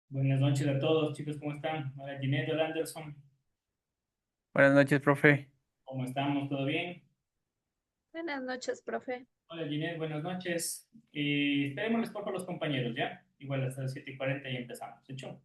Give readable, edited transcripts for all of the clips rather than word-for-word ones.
Buenas noches a todos, chicos, ¿cómo están? Hola, Ginette, hola, Anderson, Buenas noches, profe. ¿cómo estamos? ¿Todo bien? Buenas noches, profe. Hola, Ginette, buenas noches. Esperemos por los compañeros, ¿ya? Igual hasta las 7:40 y empezamos. ¿Hecho?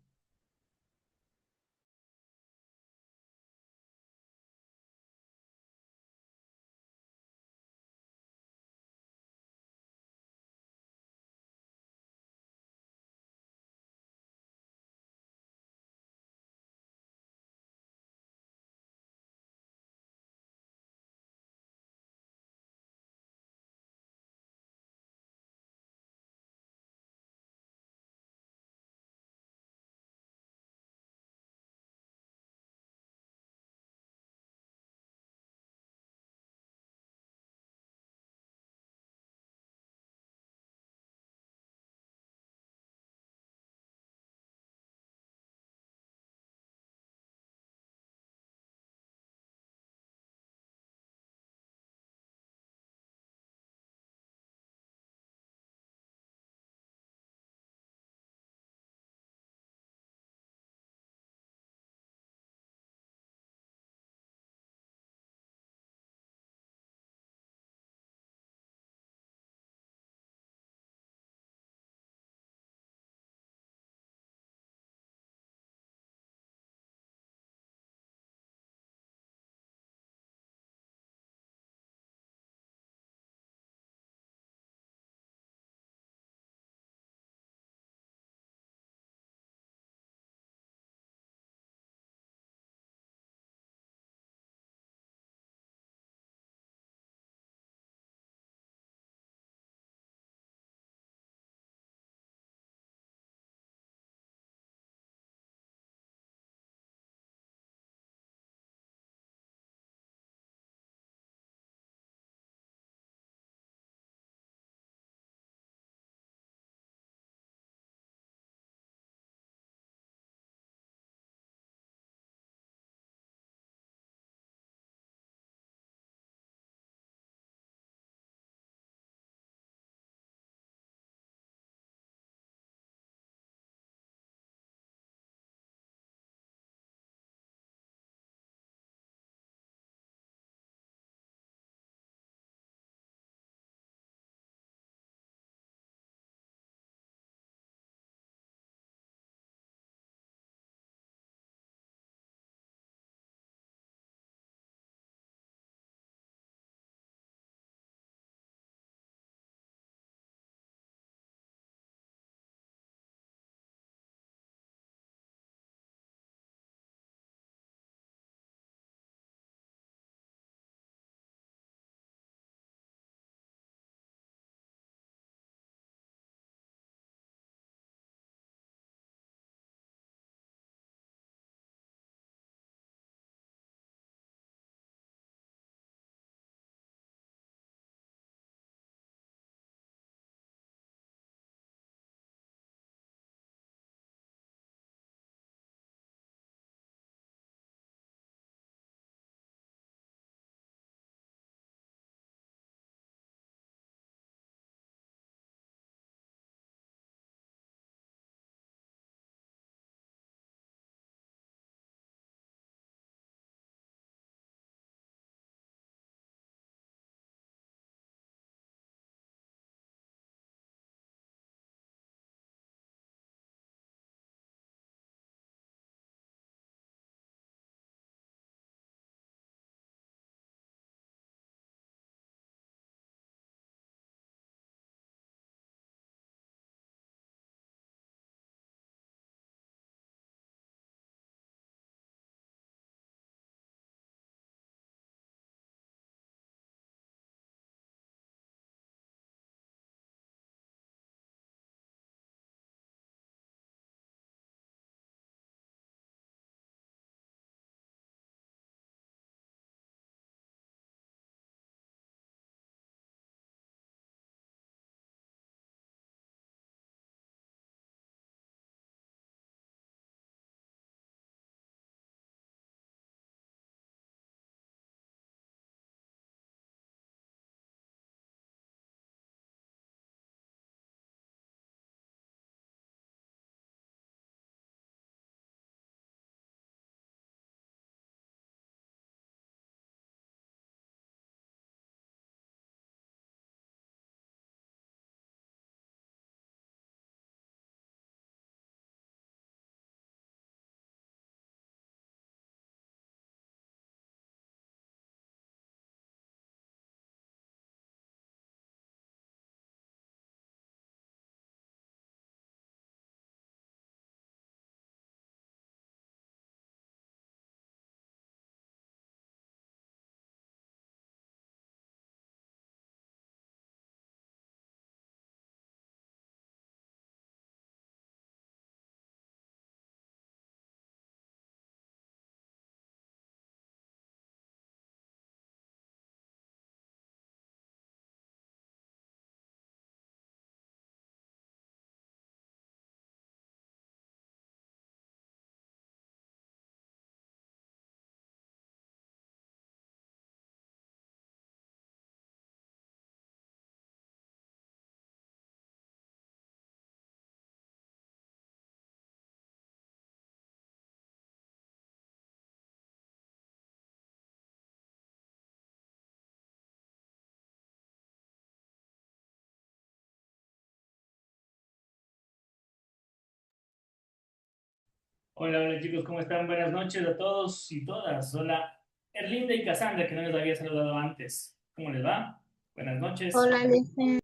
Hola, hola chicos, ¿cómo están? Buenas noches a todos y todas. Hola, Erlinda y Cassandra, que no les había saludado antes. ¿Cómo les va? Buenas noches, Hola, Alicia.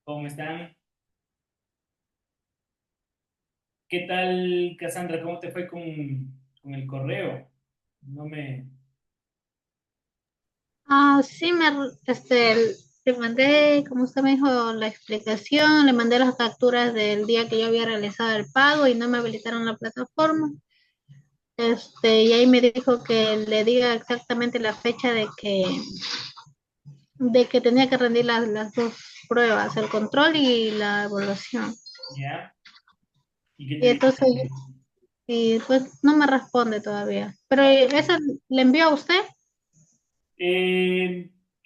¿cómo están? ¿Qué tal, Cassandra? ¿Cómo te fue con el correo? No me... Sí, le mandé, como usted me dijo, la explicación, le mandé las capturas del día que yo había realizado el pago y no me habilitaron la plataforma. Y ahí me dijo que le diga exactamente la fecha de que tenía que rendir las dos pruebas, el control y la evaluación. ¿Ya? ¿Y qué te Y dijo? entonces, y pues no me responde todavía. Pero ¿eso le envió a usted?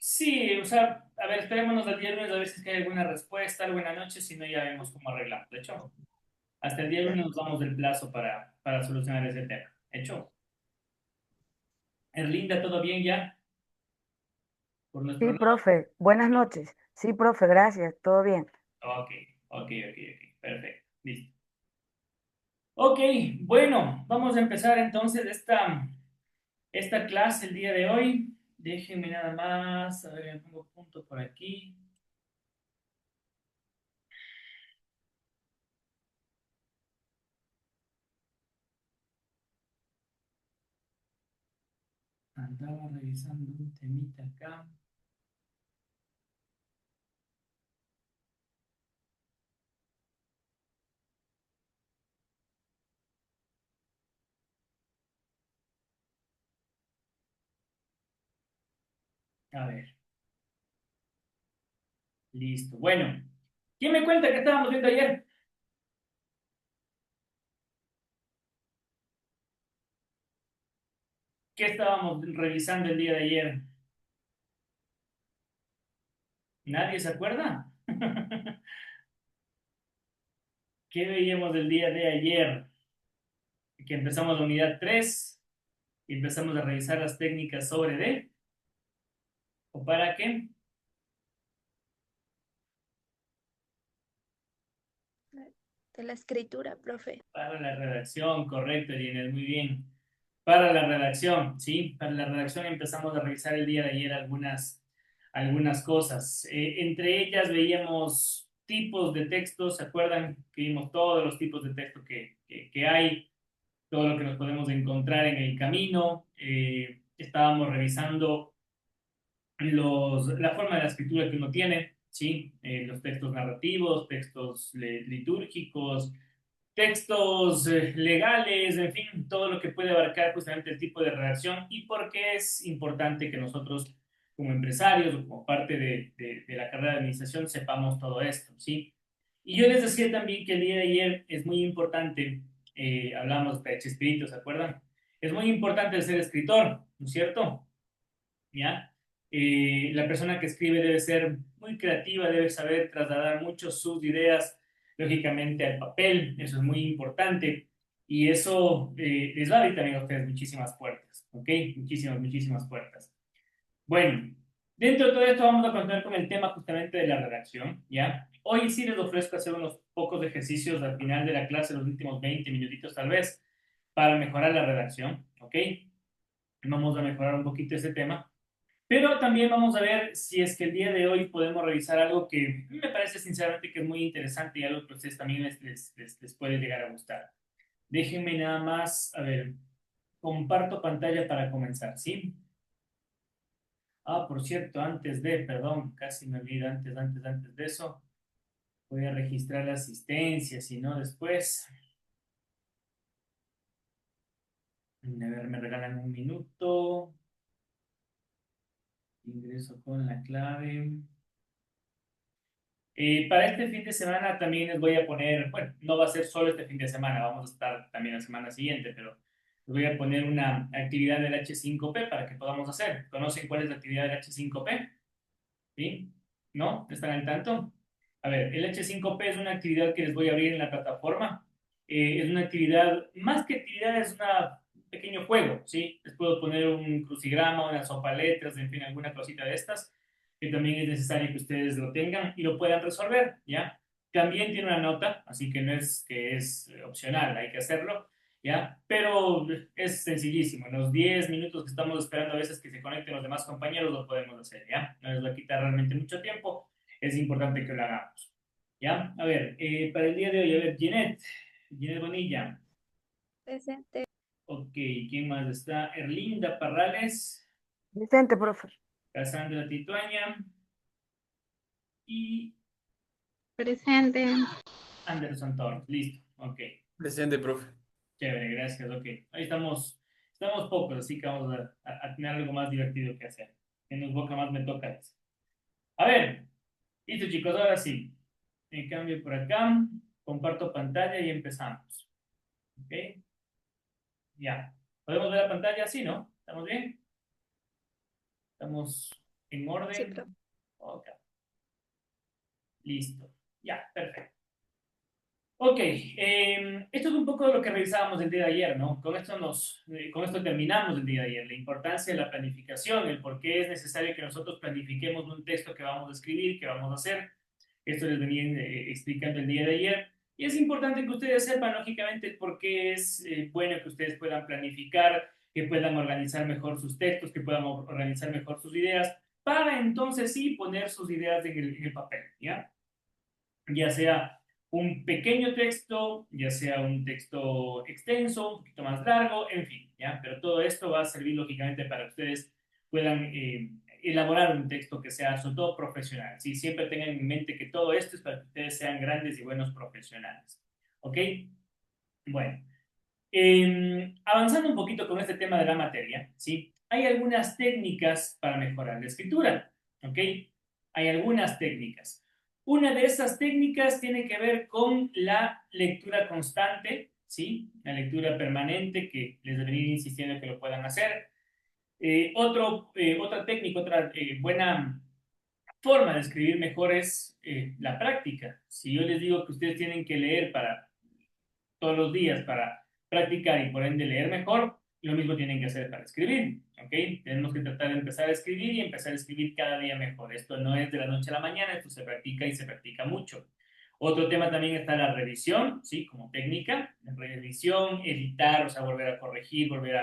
Sí, o sea, a ver, esperémonos al viernes a ver si es que hay alguna respuesta, alguna noche, si no ya vemos cómo arreglamos. De hecho, hasta el día lunes nos damos del plazo para solucionar ese tema. ¿Hecho? Erlinda, ¿todo bien ya? Por nuestro Sí, lado. profe, buenas noches. Sí, profe, gracias, todo bien. Ok, ok, perfecto, listo. Ok, bueno, vamos a empezar entonces esta clase el día de hoy. Déjenme nada más, a ver, pongo punto por aquí. Andaba revisando un temita acá. A ver, listo. Bueno, ¿quién me cuenta que estábamos viendo ayer? ¿Qué estábamos revisando el día de ayer? ¿Nadie se acuerda? ¿Qué veíamos el día de ayer? Que empezamos la unidad 3 y empezamos a revisar las técnicas sobre D. ¿O para qué? De la escritura, profe. Para la redacción, correcto, Lionel, muy bien. Para la redacción, sí, para la redacción empezamos a revisar el día de ayer algunas cosas. Entre ellas veíamos tipos de textos, ¿se acuerdan que vimos todos los tipos de texto que hay, todo lo que nos podemos encontrar en el camino? Estábamos revisando la forma de la escritura que uno tiene, ¿sí? Los textos narrativos, textos litúrgicos, textos legales, en fin, todo lo que puede abarcar justamente el tipo de redacción y por qué es importante que nosotros como empresarios o como parte de la carrera de administración sepamos todo esto, ¿sí? Y yo les decía también que el día de ayer es muy importante, hablamos de Chespirito, ¿se acuerdan? Es muy importante ser escritor, ¿no es cierto? ¿Ya? La persona que escribe debe ser muy creativa, debe saber trasladar mucho sus ideas, lógicamente, al papel, eso es muy importante, y eso les va a abrir también a ustedes muchísimas puertas, ¿ok? Muchísimas puertas. Bueno, dentro de todo esto vamos a continuar con el tema justamente de la redacción, ¿ya? Hoy sí les ofrezco hacer unos pocos ejercicios al final de la clase, los últimos 20 minutitos tal vez, para mejorar la redacción, ¿ok? Vamos a mejorar un poquito ese tema. Pero también vamos a ver si es que el día de hoy podemos revisar algo que me parece sinceramente que es muy interesante y algo que a ustedes también les puede llegar a gustar. Déjenme nada más, a ver, comparto pantalla para comenzar, ¿sí? Por cierto, perdón, casi me olvido antes de eso, voy a registrar la asistencia, si no después, a ver, me regalan un minuto, ingreso con la clave. Para este fin de semana también les voy a poner, bueno, no va a ser solo este fin de semana, vamos a estar también la semana siguiente, pero les voy a poner una actividad del H5P para que podamos hacer. ¿Conocen cuál es la actividad del H5P? ¿Sí? ¿No? ¿Están al tanto? A ver, el H5P es una actividad que les voy a abrir en la plataforma. Es una actividad, más que actividad, es un pequeño juego, ¿sí? Les puedo poner un crucigrama, una sopa de letras, en fin, alguna cosita de estas, que también es necesario que ustedes lo tengan y lo puedan resolver, ¿ya? También tiene una nota, así que no es que es opcional, hay que hacerlo. ¿ya? Pero es sencillísimo. En los 10 minutos que estamos esperando a veces que se conecten los demás compañeros, lo podemos hacer, ¿ya? No les va a quitar realmente mucho tiempo. Es importante que lo hagamos, ¿ya? A ver, para el día de hoy, a ver, Ginette Bonilla. Presente. Ok, ¿quién más está? Erlinda Parrales, Vicente, profe. Cassandra Tituaña y Presente. Anderson Torres. Listo, ok. Presente, profe. Chévere, gracias, ok. Ahí estamos pocos, así que vamos a tener algo más divertido que hacer. Menos boca más me toca. A ver, listo chicos, ahora sí. Me cambio por acá, comparto pantalla y empezamos. Ok, ya. ¿Podemos ver la pantalla así, no? ¿Estamos bien? ¿Estamos en Sí, orden? profe. Ok, listo. Ya, perfecto. Ok, esto es un poco de lo que revisábamos el día de ayer, ¿no? Con esto terminamos el día de ayer, la importancia de la planificación, el por qué es necesario que nosotros planifiquemos un texto que vamos a escribir, que vamos a hacer. Esto les venía explicando el día de ayer. Y es importante que ustedes sepan, lógicamente, por qué es bueno que ustedes puedan planificar, que puedan organizar mejor sus textos, que puedan organizar mejor sus ideas, para entonces sí poner sus ideas en el papel, ¿ya? Ya sea un pequeño texto, ya sea un texto extenso, un poquito más largo, en fin, ¿ya? Pero todo esto va a servir lógicamente para que ustedes puedan elaborar un texto que sea sobre todo profesional, ¿sí? Siempre tengan en mente que todo esto es para que ustedes sean grandes y buenos profesionales, ¿ok? Bueno, avanzando un poquito con este tema de la materia, ¿sí? Hay algunas técnicas para mejorar la escritura, ¿ok? Hay algunas técnicas. Una de esas técnicas tiene que ver con la lectura constante, ¿sí? La lectura permanente, que les debería ir insistiendo que lo puedan hacer. Otra técnica, otra buena forma de escribir mejor es la práctica. Si yo les digo que ustedes tienen que leer para todos los días para practicar y por ende leer mejor, lo mismo tienen que hacer para escribir, ¿ok? Tenemos que tratar de empezar a escribir y empezar a escribir cada día mejor. Esto no es de la noche a la mañana, esto se practica y se practica mucho. Otro tema también está la revisión, ¿sí? Como técnica, la revisión, editar, o sea, volver a corregir, volver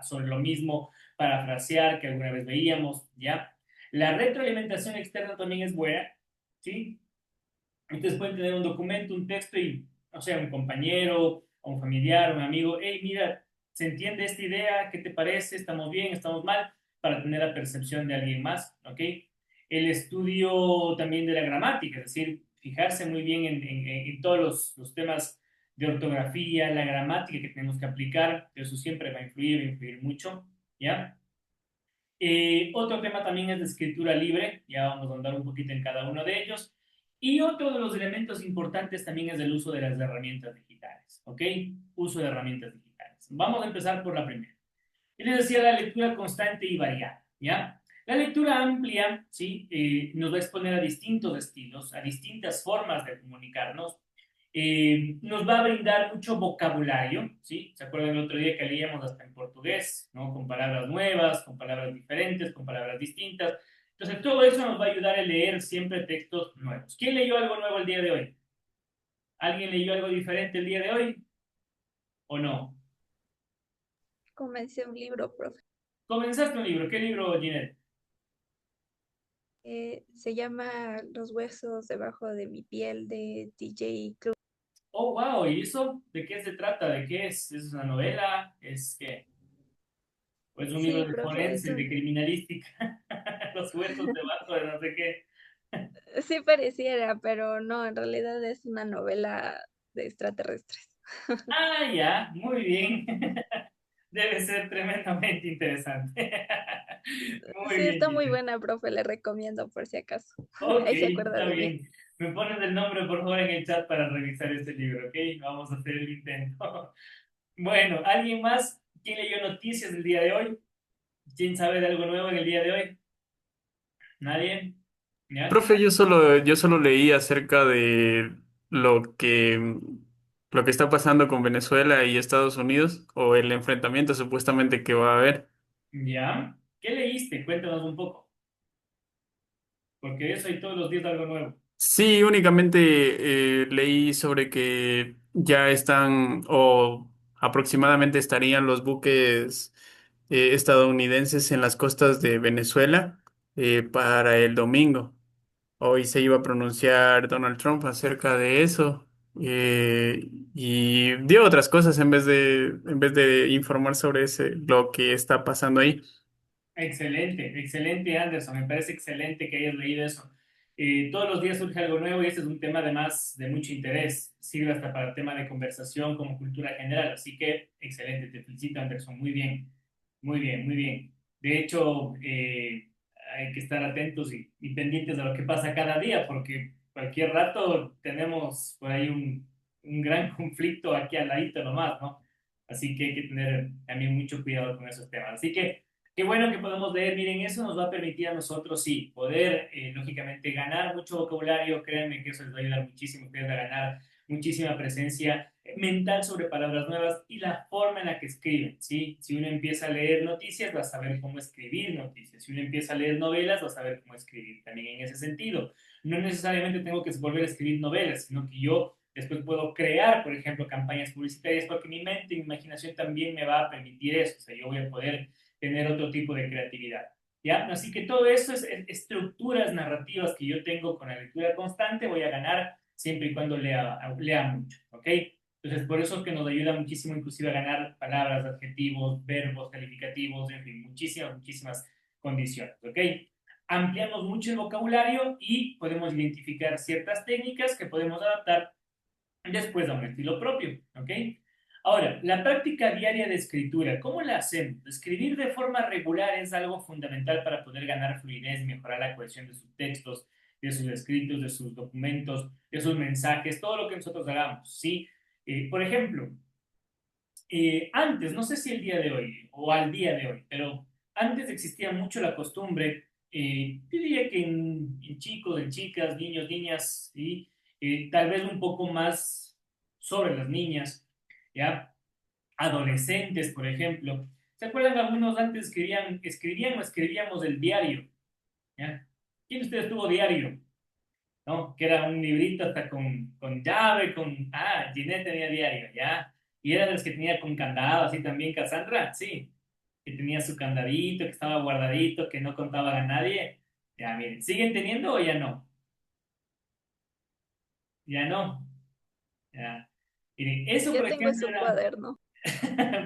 sobre lo mismo, parafrasear que alguna vez veíamos, ¿ya? La retroalimentación externa también es buena, ¿sí? Ustedes pueden tener un documento, un texto y, o sea, un compañero, un familiar, un amigo, hey, mira, ¿se entiende esta idea? ¿Qué te parece? ¿Estamos bien? ¿Estamos mal? Para tener la percepción de alguien más, ¿ok? El estudio también de la gramática, es decir, fijarse muy bien en todos los temas de ortografía, la gramática que tenemos que aplicar, eso siempre va a influir mucho, ¿ya? Otro tema también es de escritura libre, ya vamos a andar un poquito en cada uno de ellos. Y otro de los elementos importantes también es el uso de las herramientas digitales, ¿ok? Uso de herramientas digitales. Vamos a empezar por la primera. Yo les decía la lectura constante y variada, ¿ya? La lectura amplia, ¿sí? Nos va a exponer a distintos estilos, a distintas formas de comunicarnos. Nos va a brindar mucho vocabulario, ¿sí? ¿Se acuerdan el otro día que leíamos hasta en portugués, ¿no? Con palabras nuevas, con palabras diferentes, con palabras distintas. Entonces, todo eso nos va a ayudar a leer siempre textos nuevos. ¿Quién leyó algo nuevo el día de hoy? ¿Alguien leyó algo diferente el día de hoy o no? Comencé un libro, profe. Comenzaste un libro. ¿Qué libro, Ginette? Se llama Los huesos debajo de mi piel de DJ Club. Oh, wow, ¿y eso? ¿De qué se trata? ¿De qué es? ¿Es una novela? ¿Es qué? ¿O es un libro Sí, de profe, forense, de criminalística? Los huesos debajo de no sé qué. sí pareciera, pero no, en realidad es una novela de extraterrestres. Ah, ya, muy bien. Debe ser tremendamente interesante. Muy Sí, bien, está muy Giselle. buena, profe, le recomiendo por si acaso. Ok, Ahí se acuerda está de mí. bien. Me pones el nombre, por favor, en el chat para revisar este libro, ¿ok? Vamos a hacer el intento. Bueno, ¿alguien más? ¿Quién leyó noticias el día de hoy? ¿Quién sabe de algo nuevo en el día de hoy? ¿Nadie? ¿Ya? Profe, yo solo leí acerca de lo que está pasando con Venezuela y Estados Unidos, o el enfrentamiento supuestamente que va a haber. ¿Ya? ¿Qué leíste? Cuéntanos un poco, porque de eso hay todos los días algo nuevo. Sí, únicamente leí sobre que ya están, o aproximadamente estarían los buques estadounidenses en las costas de Venezuela para el domingo. Hoy se iba a pronunciar Donald Trump acerca de eso y dio otras cosas en vez de informar sobre lo que está pasando ahí. Excelente, excelente, Anderson. Me parece excelente que hayas leído eso. Todos los días surge algo nuevo y este es un tema además de mucho interés. Sirve hasta para el tema de conversación como cultura general. Así que excelente, te felicito, Anderson. Muy bien, muy bien, muy bien. De hecho, hay que estar atentos y pendientes de lo que pasa cada día porque cualquier rato tenemos por ahí un gran conflicto aquí al ladito nomás, ¿no? Así que hay que tener también mucho cuidado con esos temas. Así que qué bueno que podemos leer, miren, eso nos va a permitir a nosotros, sí, poder, lógicamente, ganar mucho vocabulario, créanme que eso les va a ayudar muchísimo a ustedes a ganar muchísima presencia mental sobre palabras nuevas y la forma en la que escriben, ¿sí? Si uno empieza a leer noticias, va a saber cómo escribir noticias. Si uno empieza a leer novelas, va a saber cómo escribir también en ese sentido. No necesariamente tengo que volver a escribir novelas, sino que yo después puedo crear, por ejemplo, campañas publicitarias porque mi mente y mi imaginación también me va a permitir eso. O sea, yo voy a poder tener otro tipo de creatividad. ¿Ya? Así que todo eso es estructuras narrativas que yo tengo con la lectura constante, voy a ganar siempre y cuando lea mucho, ¿ok? Entonces, por eso es que nos ayuda muchísimo inclusive a ganar palabras, adjetivos, verbos, calificativos, en fin, muchísimas, muchísimas condiciones, ¿ok? Ampliamos mucho el vocabulario y podemos identificar ciertas técnicas que podemos adaptar después a un estilo propio, ¿ok? Ahora, la práctica diaria de escritura, ¿cómo la hacemos? Escribir de forma regular es algo fundamental para poder ganar fluidez y mejorar la cohesión de sus textos, de sus escritos, de sus documentos, de sus mensajes, todo lo que nosotros hagamos, ¿sí? Por ejemplo, antes, no sé si el día de hoy o al día de hoy, pero antes existía mucho la costumbre, yo diría que en chicos, en chicas, niños, niñas, ¿sí? Tal vez un poco más sobre las niñas, ¿ya? Adolescentes, por ejemplo. ¿Se acuerdan? Algunos antes escribían o escribíamos el diario, ¿ya? ¿Quién de ustedes tuvo diario? ¿No? Que era un librito hasta con llave, Ginette tenía diario, ¿ya? Y era de los que tenía con candado, así también Cassandra, sí, que tenía su candadito, que estaba guardadito, que no contaba a nadie. Ya, miren, ¿siguen teniendo o ya no? Ya no. Ya. Miren, eso por Yo tengo ejemplo su era, cuaderno.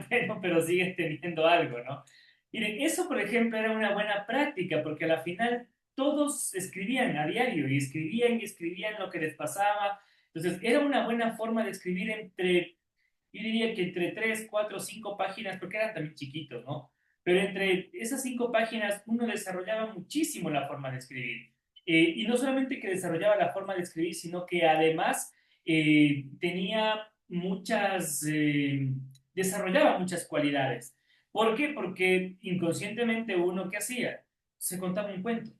bueno, pero siguen teniendo algo, ¿no? Miren, eso por ejemplo era una buena práctica, porque a la final todos escribían a diario y escribían lo que les pasaba. Entonces, era una buena forma de escribir yo diría que entre 3, 4, 5 páginas, porque eran también chiquitos, ¿no? Pero entre esas 5 páginas uno desarrollaba muchísimo la forma de escribir. Y no solamente que desarrollaba la forma de escribir, sino que además tenía desarrollaba muchas cualidades. ¿Por qué? Porque inconscientemente uno, ¿qué hacía? Se contaba un cuento.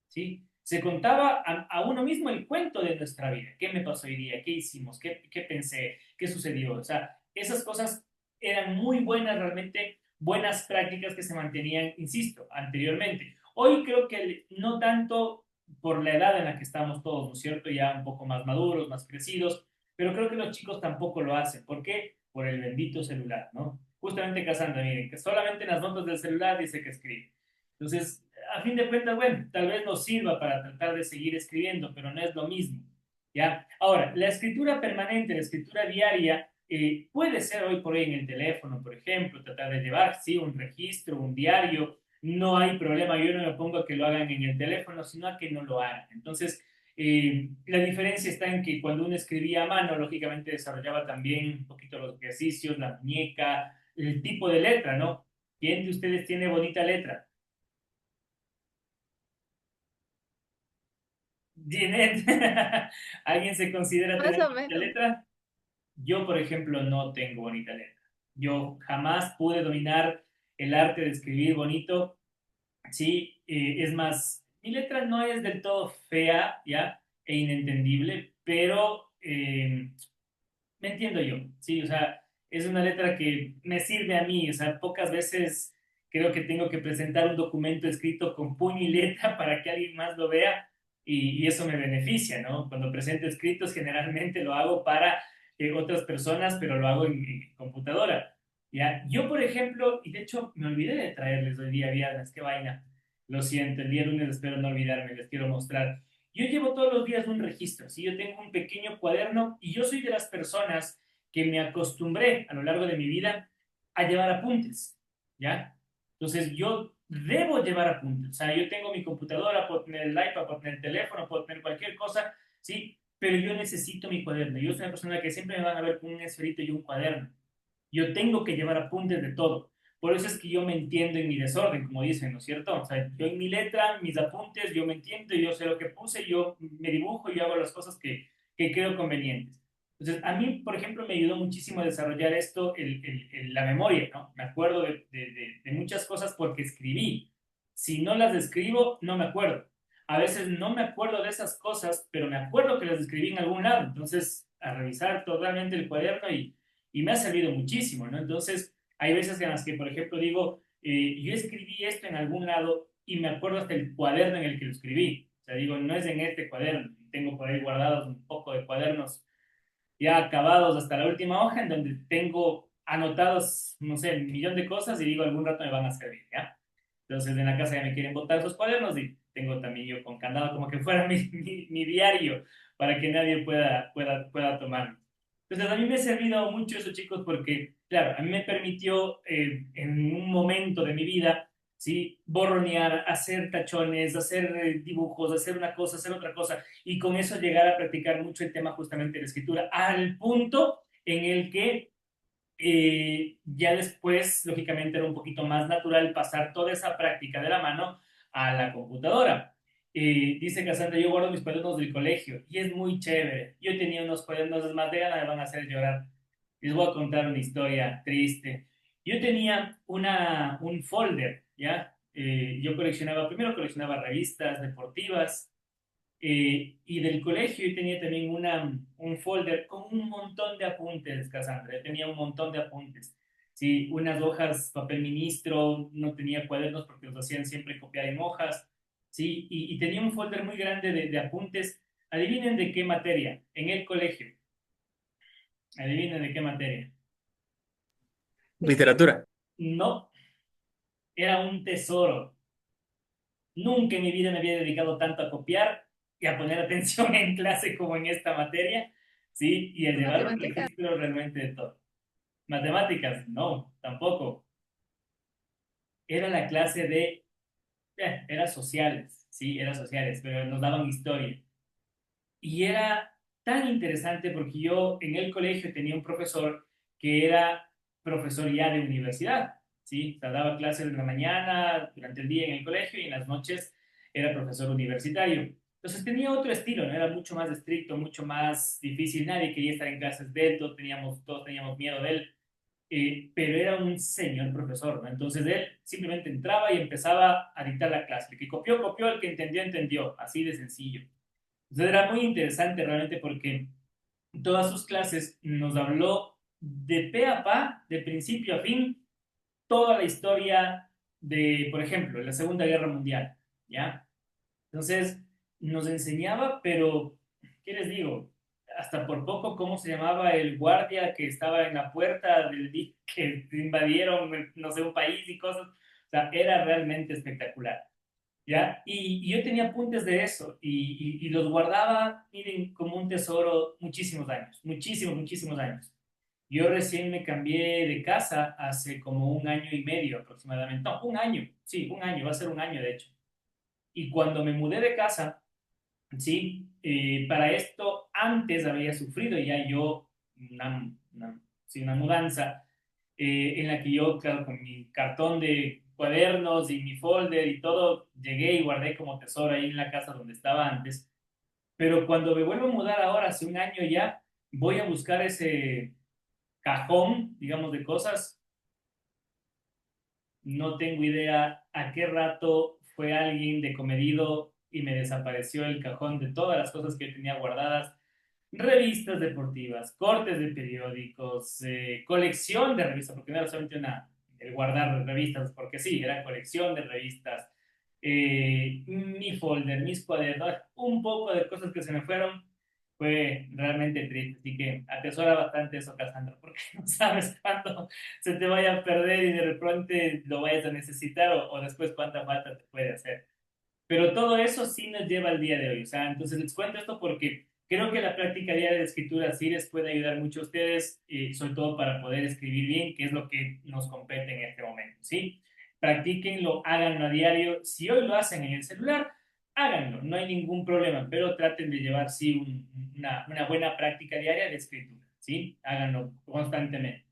¿Sí? Se contaba a uno mismo el cuento de nuestra vida. ¿Qué me pasó hoy día? ¿Qué hicimos? ¿Qué pensé? ¿Qué sucedió? O sea, esas cosas eran muy buenas, realmente buenas prácticas que se mantenían, insisto, anteriormente. Hoy creo que no tanto por la edad en la que estamos todos, ¿no es cierto? Ya un poco más maduros, más crecidos, pero creo que los chicos tampoco lo hacen. ¿Por qué? Por el bendito celular, ¿no? Justamente Casandra, miren, que solamente en las notas del celular dice que escribe. Entonces, a fin de cuentas, bueno, tal vez nos sirva para tratar de seguir escribiendo, pero no es lo mismo, ¿ya? Ahora, la escritura permanente, la escritura diaria, puede ser hoy por hoy en el teléfono, por ejemplo, tratar de llevar, sí, un registro, un diario, no hay problema, yo no me pongo a que lo hagan en el teléfono, sino a que no lo hagan. Entonces, la diferencia está en que cuando uno escribía a mano, lógicamente desarrollaba también un poquito los ejercicios, la muñeca, el tipo de letra, ¿no? ¿Quién de ustedes tiene bonita letra? Ginette, ¿alguien se considera Más tener o bonita menos. letra? Yo, por ejemplo, no tengo bonita letra. Yo jamás pude dominar el arte de escribir bonito. Sí, es más, mi letra no es del todo fea, ¿ya? E inentendible, pero me entiendo yo, sí, o sea, es una letra que me sirve a mí, o sea, pocas veces creo que tengo que presentar un documento escrito con puño y letra para que alguien más lo vea y eso me beneficia, ¿no? Cuando presento escritos generalmente lo hago para otras personas, pero lo hago en computadora. ¿Ya? Yo, por ejemplo, y de hecho me olvidé de traerles hoy día viernes, qué vaina. Lo siento, el día lunes espero no olvidarme, les quiero mostrar. Yo llevo todos los días un registro, ¿sí? Yo tengo un pequeño cuaderno y yo soy de las personas que me acostumbré a lo largo de mi vida a llevar apuntes, ¿ya? Entonces yo debo llevar apuntes, o sea, yo tengo mi computadora, puedo tener el iPad, puedo tener el teléfono, puedo tener cualquier cosa, ¿sí? Pero yo necesito mi cuaderno. Yo soy una persona que siempre me van a ver con un esferito y un cuaderno. Yo tengo que llevar apuntes de todo. Por eso es que yo me entiendo en mi desorden, como dicen, ¿no es cierto? O sea, yo en mi letra, mis apuntes, yo me entiendo, yo sé lo que puse, yo me dibujo y hago las cosas que creo convenientes. Entonces, a mí, por ejemplo, me ayudó muchísimo a desarrollar esto, la memoria, ¿no? Me acuerdo de muchas cosas porque escribí. Si no las escribo, no me acuerdo. A veces no me acuerdo de esas cosas, pero me acuerdo que las escribí en algún lado. Entonces, a revisar totalmente el cuaderno y me ha servido muchísimo, ¿no? Entonces, hay veces en las que, por ejemplo, digo, yo escribí esto en algún lado y me acuerdo hasta el cuaderno en el que lo escribí. O sea, digo, no es en este cuaderno. Tengo por ahí guardados un poco de cuadernos ya acabados hasta la última hoja, en donde tengo anotados, no sé, 1 millón de cosas y digo, algún rato me van a servir, ¿ya? Entonces, en la casa ya me quieren botar esos cuadernos y tengo también yo con candado como que fuera mi diario para que nadie pueda tomarlo. Entonces, a mí me ha servido mucho eso, chicos, porque, claro, a mí me permitió en un momento de mi vida, ¿sí? Borronear, hacer tachones, hacer dibujos, hacer una cosa, hacer otra cosa, y con eso llegar a practicar mucho el tema justamente de la escritura, al punto en el que ya después, lógicamente, era un poquito más natural pasar toda esa práctica de la mano a la computadora. Dice Cassandra, yo guardo mis cuadernos del colegio y es muy chévere. Yo tenía unos cuadernos, es más de gana, me van a hacer llorar. Les voy a contar una historia triste. Yo tenía un folder, ¿ya? Yo primero coleccionaba revistas deportivas, y del colegio yo tenía también un folder con un montón de apuntes, Cassandra. Yo tenía un montón de apuntes. Sí, unas hojas, papel ministro, no tenía cuadernos porque los hacían siempre copiar en hojas. Sí, y tenía un folder muy grande de apuntes. Adivinen de qué materia, en el colegio. Adivinen de qué materia. Literatura. No, era un tesoro. Nunca en mi vida me había dedicado tanto a copiar y a poner atención en clase como en esta materia, ¿sí? Y a llevar un Matemática. registro realmente de todo. Matemáticas, no, tampoco. Era la clase era sociales, sí, era sociales, pero nos daban historia. Y era tan interesante porque yo en el colegio tenía un profesor que era profesor ya de universidad, ¿sí? O sea, daba clases en la mañana, durante el día en el colegio y en las noches era profesor universitario. Entonces tenía otro estilo, ¿no? Era mucho más estricto, mucho más difícil. Nadie quería estar en clases de él, todos teníamos miedo de él, pero era un señor profesor, ¿no? Entonces él simplemente entraba y empezaba a dictar la clase. El que copió, copió, el que entendió, entendió, así de sencillo. Entonces era muy interesante realmente porque todas sus clases nos habló de pe a pa, de principio a fin, toda la historia de, por ejemplo, la Segunda Guerra Mundial, ¿ya? Entonces nos enseñaba, pero, ¿qué les digo? Hasta por poco, ¿cómo se llamaba el guardia que estaba en la puerta del día que invadieron, no sé, un país y cosas? O sea, era realmente espectacular. ¿Ya? Y yo tenía apuntes de eso y los guardaba, miren, como un tesoro muchísimos años, muchísimos, muchísimos años. Yo recién me cambié de casa hace como 1 año y medio aproximadamente, no, 1 año, sí, 1 año, va a ser 1 año de hecho. Y cuando me mudé de casa, sí, para esto antes había sufrido ya yo sí, una mudanza en la que yo, claro, con mi cartón de cuadernos y mi folder y todo, llegué y guardé como tesoro ahí en la casa donde estaba antes. Pero cuando me vuelvo a mudar ahora, hace 1 año ya, voy a buscar ese cajón, digamos, de cosas. No tengo idea a qué rato fue alguien de comedido y me desapareció el cajón de todas las cosas que yo tenía guardadas. Revistas deportivas, cortes de periódicos, colección de revistas, porque no era solamente el guardar revistas, porque sí, era colección de revistas, mi folder, mis cuadernos, un poco de cosas que se me fueron, Fue realmente triste, así que atesora bastante eso, Cassandra, porque no sabes cuándo se te vaya a perder y de repente lo vayas a necesitar o después cuánta falta te puede hacer. Pero todo eso sí nos lleva al día de hoy. O sea, entonces les cuento esto porque creo que la práctica diaria de escritura sí les puede ayudar mucho a ustedes, sobre todo para poder escribir bien, que es lo que nos compete en este momento, ¿sí? Practíquenlo, háganlo a diario. Si hoy lo hacen en el celular, háganlo, no hay ningún problema, pero traten de llevar, sí, una buena práctica diaria de escritura, ¿sí? Háganlo constantemente.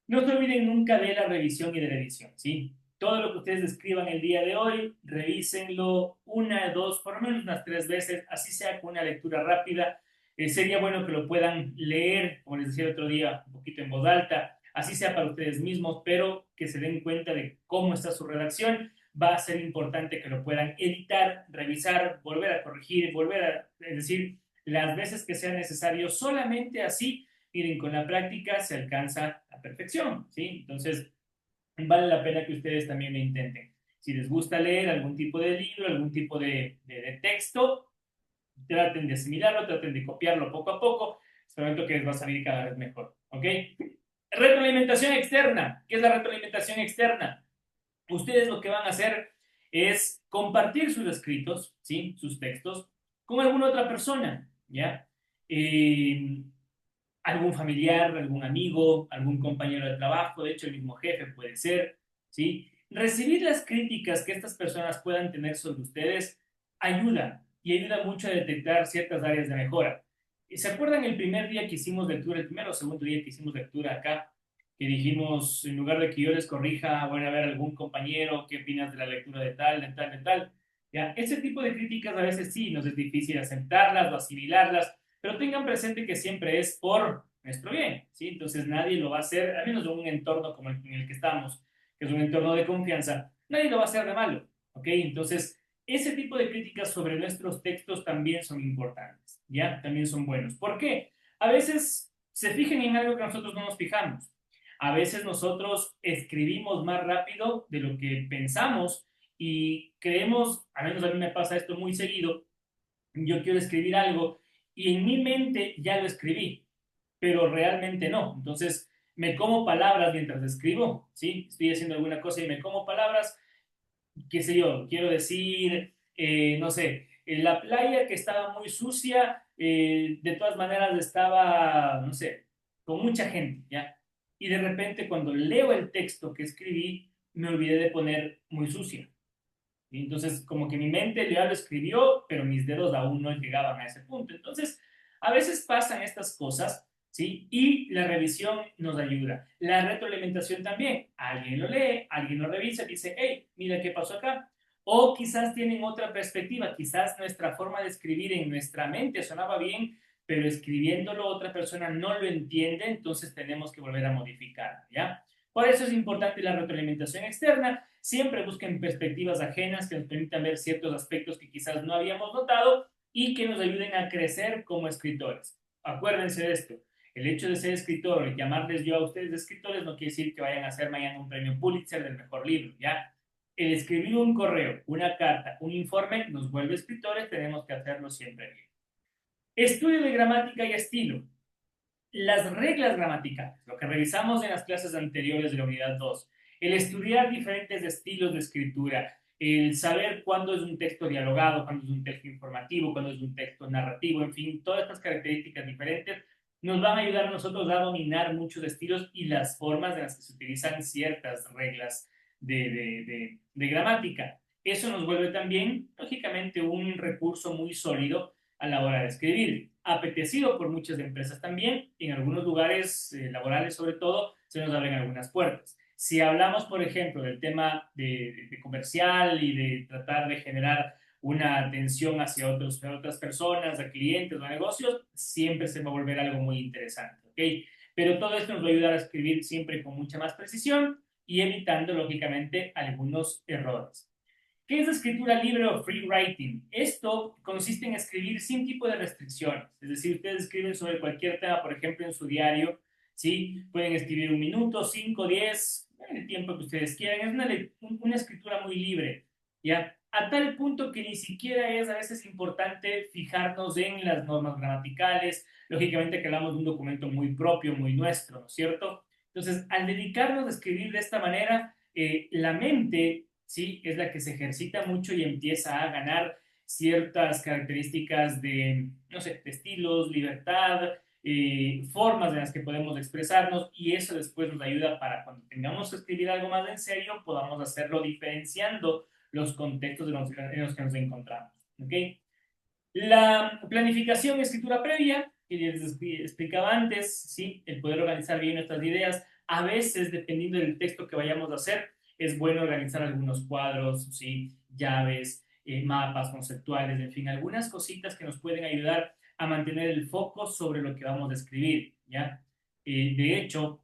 No se olviden nunca de la revisión y de la edición, ¿sí? Todo lo que ustedes escriban el día de hoy, revísenlo una, dos, por lo menos unas 3 veces, así sea con una lectura rápida. Sería bueno que lo puedan leer, como les decía el otro día, un poquito en voz alta, así sea para ustedes mismos, pero que se den cuenta de cómo está su redacción. Va a ser importante que lo puedan editar, revisar, volver a corregir, es decir, las veces que sea necesario, solamente así. Miren, con la práctica se alcanza la perfección, ¿sí? Entonces, vale la pena que ustedes también lo intenten. Si les gusta leer algún tipo de libro, algún tipo de texto, traten de asimilarlo, traten de copiarlo poco a poco. Es un momento que les va a salir cada vez mejor, ¿ok? Retroalimentación externa. ¿Qué es la retroalimentación externa? Ustedes lo que van a hacer es compartir sus escritos, ¿sí? Sus textos, con alguna otra persona, ¿ya? Algún familiar, algún amigo, algún compañero de trabajo, de hecho el mismo jefe puede ser, ¿sí? Recibir las críticas que estas personas puedan tener sobre ustedes ayuda y ayuda mucho a detectar ciertas áreas de mejora. ¿Se acuerdan el primer día que hicimos lectura, el primero o segundo día que hicimos lectura acá, que dijimos, en lugar de que yo les corrija, voy a ver algún compañero, qué opinas de la lectura de tal, de tal, de tal? ¿Ya? Ese tipo de críticas a veces sí nos es difícil aceptarlas o asimilarlas, pero tengan presente que siempre es por nuestro bien, ¿sí? Entonces nadie lo va a hacer, al menos en un entorno como el en el que estamos, que es un entorno de confianza, nadie lo va a hacer de malo, ¿ok? Entonces, ese tipo de críticas sobre nuestros textos también son importantes, ¿ya? También son buenos. ¿Por qué? A veces se fijan en algo que nosotros no nos fijamos. A veces nosotros escribimos más rápido de lo que pensamos y creemos, al menos a mí me pasa esto muy seguido, yo quiero escribir algo y en mi mente ya lo escribí, pero realmente no. Entonces, me como palabras mientras escribo, ¿sí? Estoy haciendo alguna cosa y me como palabras, qué sé yo, quiero decir, no sé, en la playa que estaba muy sucia, de todas maneras estaba, no sé, con mucha gente, ¿ya? Y de repente cuando leo el texto que escribí, me olvidé de poner muy sucia. Y entonces, como que mi mente ya lo escribió, pero mis dedos aún no llegaban a ese punto. Entonces, a veces pasan estas cosas, ¿sí? Y la revisión nos ayuda. La retroalimentación también. Alguien lo lee, alguien lo revisa, dice, hey, mira qué pasó acá. O quizás tienen otra perspectiva, quizás nuestra forma de escribir en nuestra mente sonaba bien, pero escribiéndolo otra persona no lo entiende, entonces tenemos que volver a modificar, ¿ya? Por eso es importante la retroalimentación externa. Siempre busquen perspectivas ajenas que nos permitan ver ciertos aspectos que quizás no habíamos notado y que nos ayuden a crecer como escritores. Acuérdense de esto. El hecho de ser escritor y llamarles yo a ustedes escritores no quiere decir que vayan a hacer mañana un premio Pulitzer del mejor libro, ¿ya? El escribir un correo, una carta, un informe nos vuelve escritores, tenemos que hacerlo siempre bien. Estudio de gramática y estilo. Las reglas gramaticales, lo que revisamos en las clases anteriores de la unidad 2, el estudiar diferentes estilos de escritura, el saber cuándo es un texto dialogado, cuándo es un texto informativo, cuándo es un texto narrativo, en fin, todas estas características diferentes nos van a ayudar a nosotros a dominar muchos estilos y las formas en las que se utilizan ciertas reglas de gramática. Eso nos vuelve también, lógicamente, un recurso muy sólido a la hora de escribir. Apetecido por muchas empresas también, en algunos lugares laborales sobre todo, se nos abren algunas puertas. Si hablamos, por ejemplo, del tema de comercial y de tratar de generar una atención hacia otras personas, a clientes o a negocios, siempre se va a volver algo muy interesante, ¿ok? Pero todo esto nos va a ayudar a escribir siempre con mucha más precisión y evitando, lógicamente, algunos errores. ¿Qué es escritura libre o free writing? Esto consiste en escribir sin tipo de restricciones. Es decir, ustedes escriben sobre cualquier tema, por ejemplo, en su diario, ¿sí? Pueden escribir 1 minuto, 5, 10, el tiempo que ustedes quieran. Es una escritura muy libre, ¿ya? a tal punto que ni siquiera es a veces importante fijarnos en las normas gramaticales, lógicamente que hablamos de un documento muy propio, muy nuestro, ¿no es cierto? Entonces, al dedicarnos a escribir de esta manera, la mente, ¿sí? Es la que se ejercita mucho y empieza a ganar ciertas características de, no sé, de estilos, libertad, formas en las que podemos expresarnos y eso después nos ayuda para cuando tengamos que escribir algo más en serio, podamos hacerlo diferenciando los contextos en los que nos encontramos. ¿Okay? La planificación y escritura previa, que les explicaba antes, ¿sí? El poder organizar bien nuestras ideas. A veces, dependiendo del texto que vayamos a hacer, es bueno organizar algunos cuadros, ¿sí? Llaves, mapas conceptuales, en fin, algunas cositas que nos pueden ayudar a mantener el foco sobre lo que vamos a escribir, ¿ya? De hecho,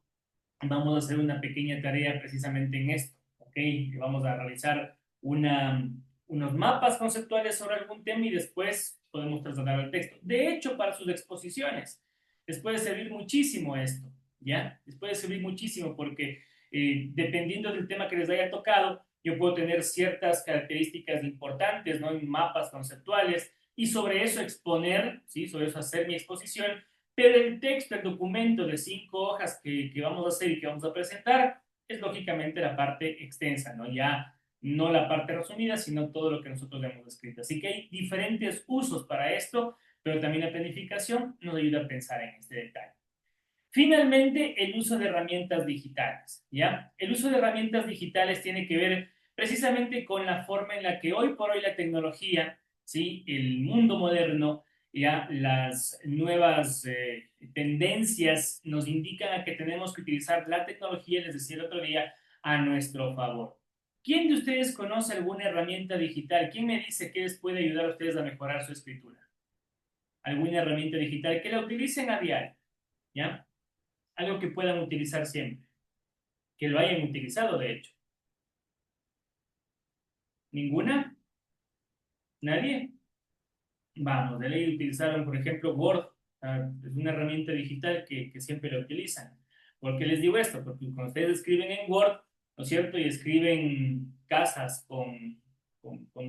vamos a hacer una pequeña tarea precisamente en esto, ¿ok? Vamos a realizar unos mapas conceptuales sobre algún tema y después podemos trasladar al texto. De hecho, para sus exposiciones, les puede servir muchísimo esto, ¿ya? Les puede servir muchísimo porque dependiendo del tema que les haya tocado, yo puedo tener ciertas características importantes, ¿no? En mapas conceptuales y sobre eso exponer, ¿sí? Sobre eso hacer mi exposición, pero el texto, el documento de 5 hojas que vamos a hacer y que vamos a presentar, es lógicamente la parte extensa, ¿no? Ya no la parte resumida, sino todo lo que nosotros hemos escrito. Así que hay diferentes usos para esto, pero también la planificación nos ayuda a pensar en este detalle. Finalmente, el uso de herramientas digitales, ¿ya? El uso de herramientas digitales tiene que ver precisamente con la forma en la que hoy por hoy la tecnología, ¿sí? El mundo moderno, ya las nuevas tendencias nos indican a que tenemos que utilizar la tecnología, les decía el otro día, a nuestro favor. ¿Quién de ustedes conoce alguna herramienta digital? ¿Quién me dice que les puede ayudar a ustedes a mejorar su escritura? ¿Alguna herramienta digital que la utilicen a diario? ¿Ya? Algo que puedan utilizar siempre, que lo hayan utilizado de hecho. ¿Ninguna? ¿Nadie? Vamos, de ley utilizaron, por ejemplo, Word, es una herramienta digital que siempre la utilizan. ¿Por qué les digo esto? Porque cuando ustedes escriben en Word, ¿no es cierto? Y escriben casas con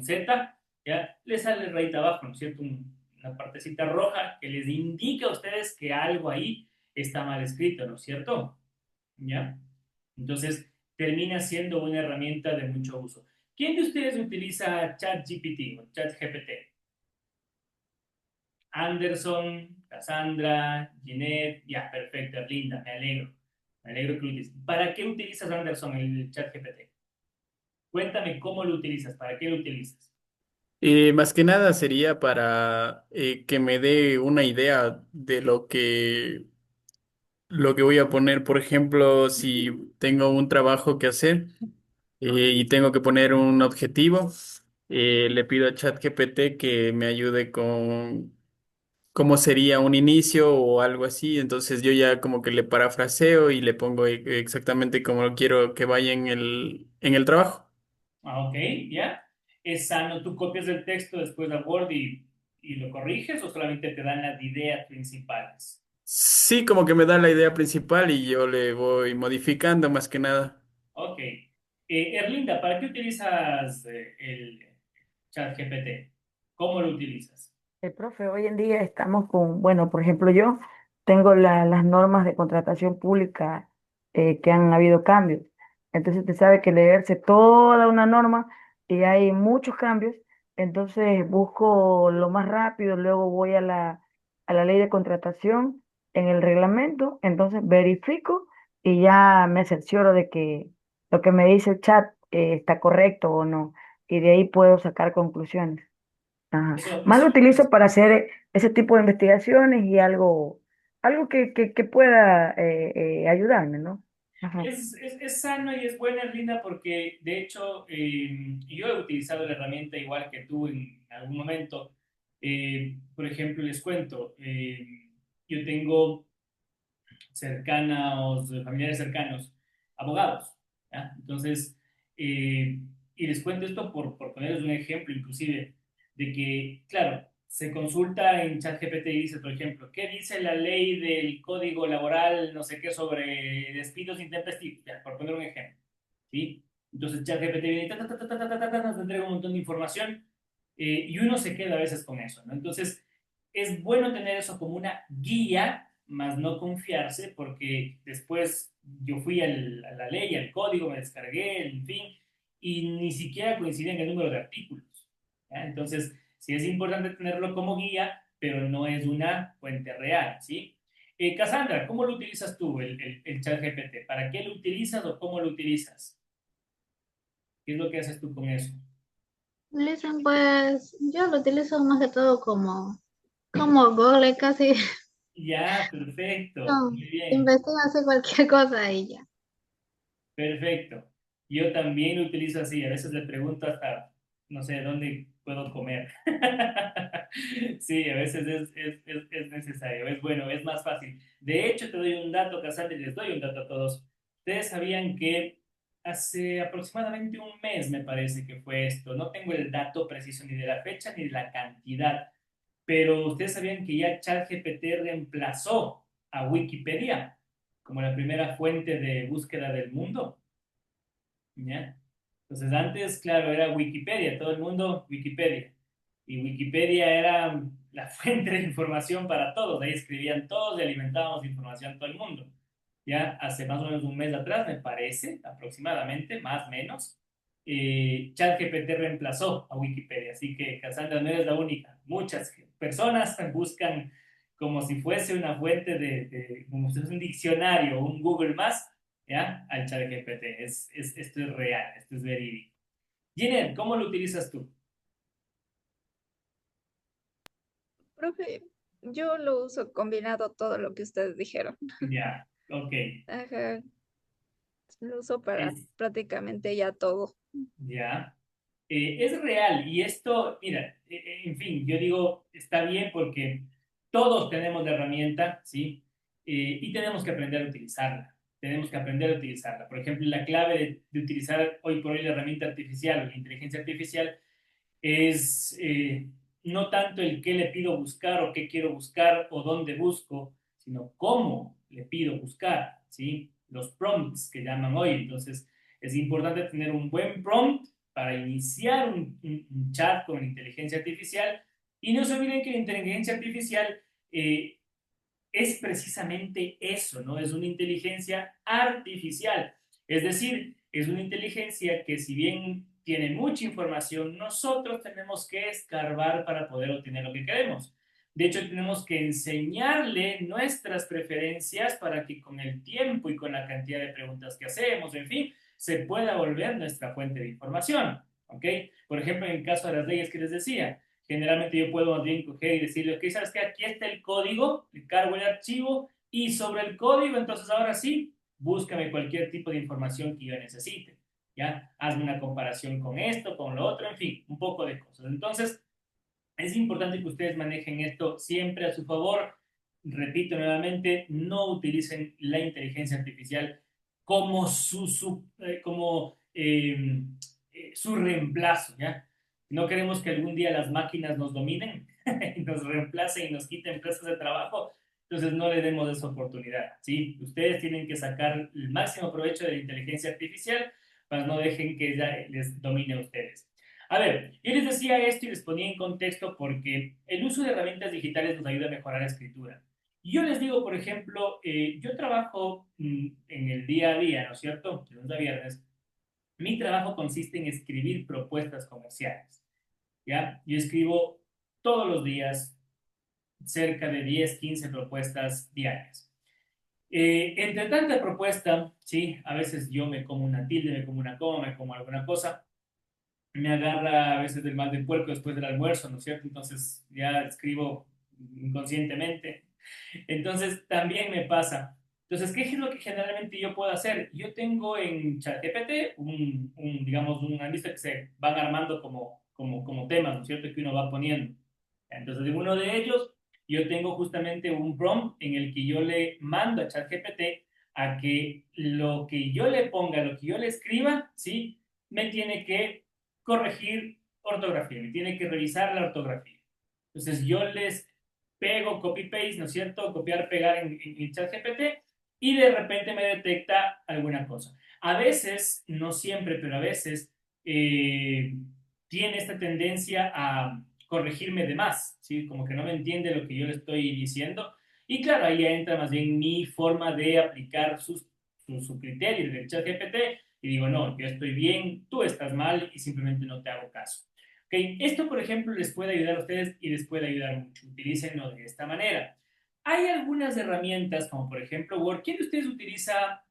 Z, ya les sale el rayita abajo, ¿no es cierto? Una partecita roja que les indica a ustedes que algo ahí está mal escrito, ¿no es cierto? ¿Ya? Entonces, termina siendo una herramienta de mucho uso. ¿Quién de ustedes utiliza ChatGPT o ChatGPT? Anderson, Cassandra, Ginette, ya, perfecto, Linda, me alegro. Me alegro que lo utilices. ¿Para qué utilizas, Anderson, el ChatGPT? Cuéntame cómo lo utilizas, ¿para qué lo utilizas? Más que nada sería para que me dé una idea de lo que voy a poner. Por ejemplo, si tengo un trabajo que hacer y tengo que poner un objetivo, le pido a ChatGPT que me ayude con cómo sería un inicio o algo así. Entonces yo ya como que le parafraseo y le pongo exactamente como quiero que vaya en el trabajo. Ah, ok, ya. ¿Es sano? ¿Tú copias el texto después a Word y lo corriges o solamente te dan las ideas principales? Sí, como que me da la idea principal y yo le voy modificando más que nada. Ok. Erlinda, ¿para qué utilizas el chat GPT? ¿Cómo lo utilizas? Profe, hoy en día estamos con, bueno, por ejemplo, yo tengo las normas de contratación pública que han habido cambios. Entonces, usted sabe que leerse toda una norma y hay muchos cambios, entonces busco lo más rápido, luego voy a a la ley de contratación en el reglamento, entonces verifico y ya me cercioro de que lo que me dice el chat está correcto o no, y de ahí puedo sacar conclusiones. Ajá. Más Eso lo utilizo para hacer ese tipo de investigaciones y algo que pueda ayudarme, ¿no? Ajá. es sano y es buena, Erlinda, porque de hecho yo he utilizado la herramienta igual que tú en algún momento. Por ejemplo, les cuento, yo tengo cercanos, familiares cercanos, abogados. ¿Ya? Entonces, y les cuento esto por ponerles un ejemplo, inclusive, de que, claro, se consulta en ChatGPT y dice, por ejemplo, ¿qué dice la ley del código laboral, no sé qué, sobre despidos intempestivos? Ya, por poner un ejemplo. ¿Sí? Entonces ChatGPT viene y nos entrega un montón de información y uno se queda a veces con eso, ¿no? Entonces, es bueno tener eso como una guía, más no confiarse, porque después yo fui a la ley, al código, me descargué, en fin, y ni siquiera coincidía en el número de artículos. ¿Ya? Entonces, sí es importante tenerlo como guía, pero no es una fuente real, ¿sí? Cassandra, ¿cómo lo utilizas tú, el chat GPT? ¿Para qué lo utilizas o cómo lo utilizas? ¿Qué es lo que haces tú con eso? Listen, pues yo lo utilizo más que todo como Google casi. Ya, perfecto, No, muy bien. investiga hace cualquier cosa y ya. Perfecto. Yo también lo utilizo así. A veces le pregunto hasta, no sé, dónde puedo comer. Sí, a veces es necesario. Es bueno, es más fácil. De hecho, te doy un dato, Casandra, y les doy un dato a todos. Ustedes sabían que hace aproximadamente un mes, me parece que fue esto. No tengo el dato preciso ni de la fecha ni de la cantidad, pero ustedes sabían que ya ChatGPT reemplazó a Wikipedia como la primera fuente de búsqueda del mundo. ¿Ya? Entonces antes, claro, era Wikipedia, todo el mundo Wikipedia. Y Wikipedia era la fuente de información para todos, ahí escribían todos y alimentábamos de información a todo el mundo. Ya hace más o menos un mes atrás, me parece, aproximadamente, más o menos, ChatGPT reemplazó a Wikipedia. Así que Cassandra no eres la única. Muchas personas buscan como si fuese una fuente como si fuese un diccionario, un Google más, ¿ya? Al chat GPT. Esto es real, esto es verídico. Jenner, ¿cómo lo utilizas tú? Profe, yo lo uso combinado todo lo que ustedes dijeron. Ya, ok. Ajá, lo uso para Es, prácticamente ya todo. ya. Es real y esto, mira, en fin, yo digo, está bien porque todos tenemos la herramienta, ¿sí? Y tenemos que aprender a utilizarla. Tenemos que aprender a utilizarla. Por ejemplo, la clave de utilizar hoy por hoy la herramienta artificial o la inteligencia artificial es no tanto el qué le pido buscar o qué quiero buscar o dónde busco, sino cómo le pido buscar, ¿sí? Los prompts que llaman hoy. Entonces, es importante tener un buen prompt para iniciar un chat con inteligencia artificial y no se olviden que la inteligencia artificial eh, es precisamente eso, ¿no? Es una inteligencia artificial. Es decir, es una inteligencia que si bien tiene mucha información, nosotros tenemos que escarbar para poder obtener lo que queremos. De hecho, tenemos que enseñarle nuestras preferencias para que con el tiempo y con la cantidad de preguntas que hacemos, en fin, se pueda volver nuestra fuente de información. ¿Ok? Por ejemplo, en el caso de las leyes que les decía, generalmente yo puedo más bien coger y decirle, ok, sabes que aquí está el código, le cargo el archivo y sobre el código, entonces ahora sí, búscame cualquier tipo de información que yo necesite. ¿Ya? Hazme una comparación con esto, con lo otro, en fin, un poco de cosas. Entonces, es importante que ustedes manejen esto siempre a su favor. Repito nuevamente, no utilicen la inteligencia artificial como su reemplazo, ¿ya? No queremos que algún día las máquinas nos dominen y nos reemplacen y nos quiten plazas de trabajo, entonces no le demos esa oportunidad, ¿sí? Ustedes tienen que sacar el máximo provecho de la inteligencia artificial, para no dejen que ella les domine a ustedes. A ver, yo les decía esto y les ponía en contexto porque el uso de herramientas digitales nos ayuda a mejorar la escritura. Y yo les digo, por ejemplo, yo trabajo en el día a día, ¿no es cierto? De lunes a viernes. Mi trabajo consiste en escribir propuestas comerciales, ¿ya? Yo escribo todos los días cerca de 10, 15 propuestas diarias. Entre tanta propuesta, sí, a veces yo me como una tilde, me como una coma, me como alguna cosa, me agarra a veces del mal del puerco después del almuerzo, ¿no es cierto? Entonces ya escribo inconscientemente. Entonces también me pasa. Entonces, ¿qué es lo que generalmente yo puedo hacer? Yo tengo en ChatGPT digamos, una lista que se van armando como temas, ¿no es cierto? Que uno va poniendo. Entonces, en uno de ellos, yo tengo justamente un prompt en el que yo le mando a ChatGPT a que lo que yo le ponga, lo que yo le escriba, ¿sí? Me tiene que corregir ortografía, me tiene que revisar la ortografía. Entonces, yo les pego copy-paste, ¿no es cierto? Copiar, pegar en ChatGPT y de repente me detecta alguna cosa. A veces, no siempre, pero a veces, tiene esta tendencia a corregirme de más, ¿sí? Como que no me entiende lo que yo le estoy diciendo. Y claro, ahí entra más bien mi forma de aplicar su criterio del chat GPT y digo, no, yo estoy bien, tú estás mal y simplemente no te hago caso. Okay. Esto, por ejemplo, les puede ayudar a ustedes y les puede ayudar mucho. Utilícenlo de esta manera. Hay algunas herramientas, como por ejemplo Word. ¿Quién de ustedes utiliza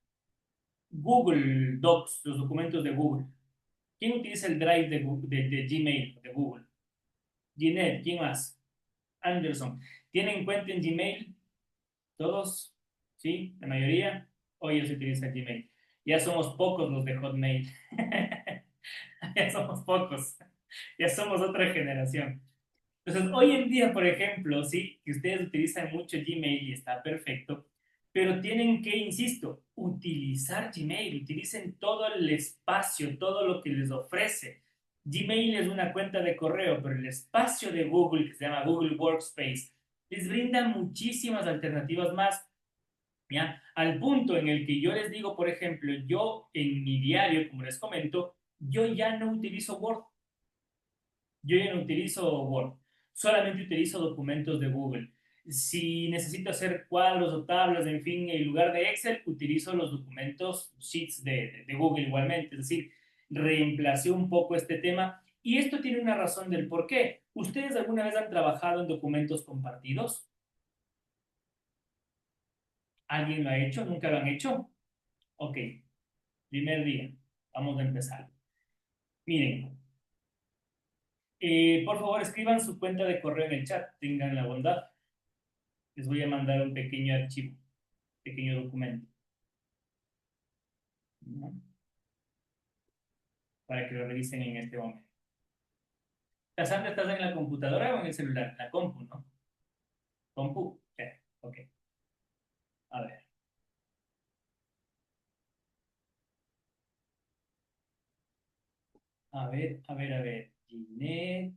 Google Docs, los documentos de Google? ¿Quién utiliza el Drive de Gmail, de Google? Ginette, ¿quién más? Anderson. ¿Tienen cuenta en Gmail? ¿Todos? ¿Sí? ¿La mayoría? Hoy ya se utiliza Gmail. Ya somos pocos los de Hotmail. Ya somos pocos. Ya somos otra generación. Entonces, hoy en día, por ejemplo, sí, que ustedes utilizan mucho Gmail y está perfecto, pero tienen que, insisto, utilizar Gmail, utilicen todo el espacio, todo lo que les ofrece. Gmail es una cuenta de correo, pero el espacio de Google, que se llama Google Workspace, les brinda muchísimas alternativas más, ¿ya? Al punto en el que yo les digo, por ejemplo, yo en mi diario, como les comento, yo ya no utilizo Word. Yo ya no utilizo Word, solamente utilizo documentos de Google. Si necesito hacer cuadros o tablas, en fin, en lugar de Excel, utilizo los documentos, sheets de Google igualmente. Es decir, reemplacé un poco este tema y esto tiene una razón del por qué. ¿Ustedes alguna vez han trabajado en documentos compartidos? ¿Alguien lo ha hecho? ¿Nunca lo han hecho? Ok, primer día. Vamos a empezar. Miren, por favor escriban su cuenta de correo en el chat, tengan la bondad. Les voy a mandar un pequeño archivo, pequeño documento, ¿no? Para que lo revisen en este momento. Cassandra, ¿estás en la computadora o en el celular? La compu, ¿no? Compu, sí, ok. A ver. A ver, a ver, a ver. Ginette.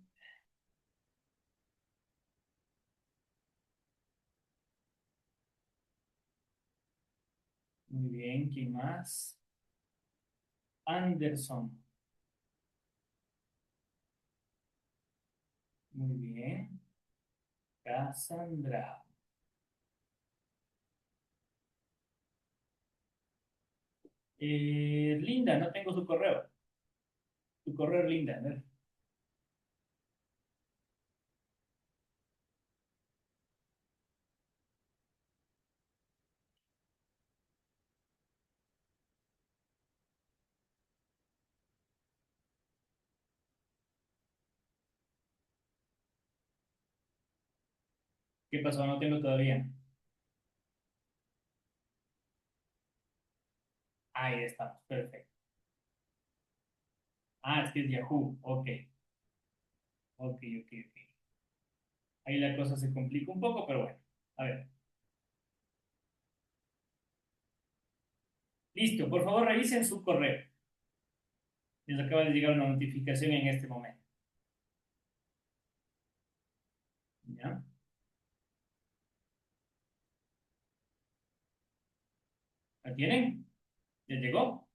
Muy bien, ¿quién más? Anderson. Muy bien. Cassandra. Linda, no tengo su correo. Tu correo, Linda, a ver. ¿Qué pasó? No tengo todavía. Ahí estamos, perfecto. Ah, es que es Yahoo. Ok, ok, ok, ok. Ahí la cosa se complica un poco, pero bueno. A ver. Listo, por favor revisen su correo. Les acaba de llegar una notificación en este momento. ¿Ya? ¿La tienen? ¿Les llegó?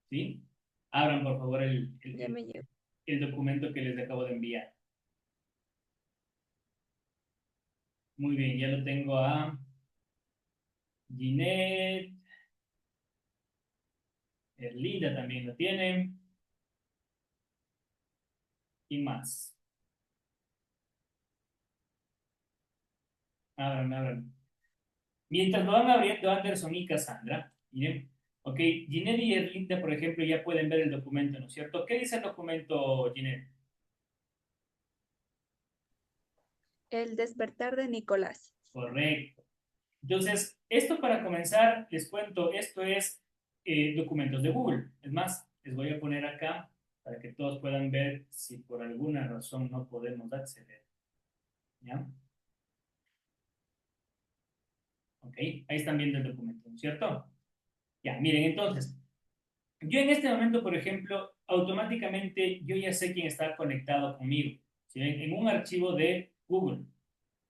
¿Sí? Abran por favor Ya me llegó. el documento que les acabo de enviar. Muy bien, ya lo tengo a Ginette. Linda también lo tiene. Y más. Abran, abran. Mientras lo van abriendo Anderson y Cassandra, miren, ok, Ginette y Erlinda, por ejemplo, ya pueden ver el documento, ¿no es cierto? ¿Qué dice el documento, Ginette? El despertar de Nicolás. Correcto. Entonces, esto para comenzar, les cuento, esto es documentos de Google. Es más, les voy a poner acá para que todos puedan ver si por alguna razón no podemos acceder. ¿Ya? Ok, ahí están viendo el documento, ¿no es cierto? Ya, miren, entonces, yo en este momento, por ejemplo, automáticamente yo ya sé quién está conectado conmigo. ¿Sí ven? En un archivo de Google.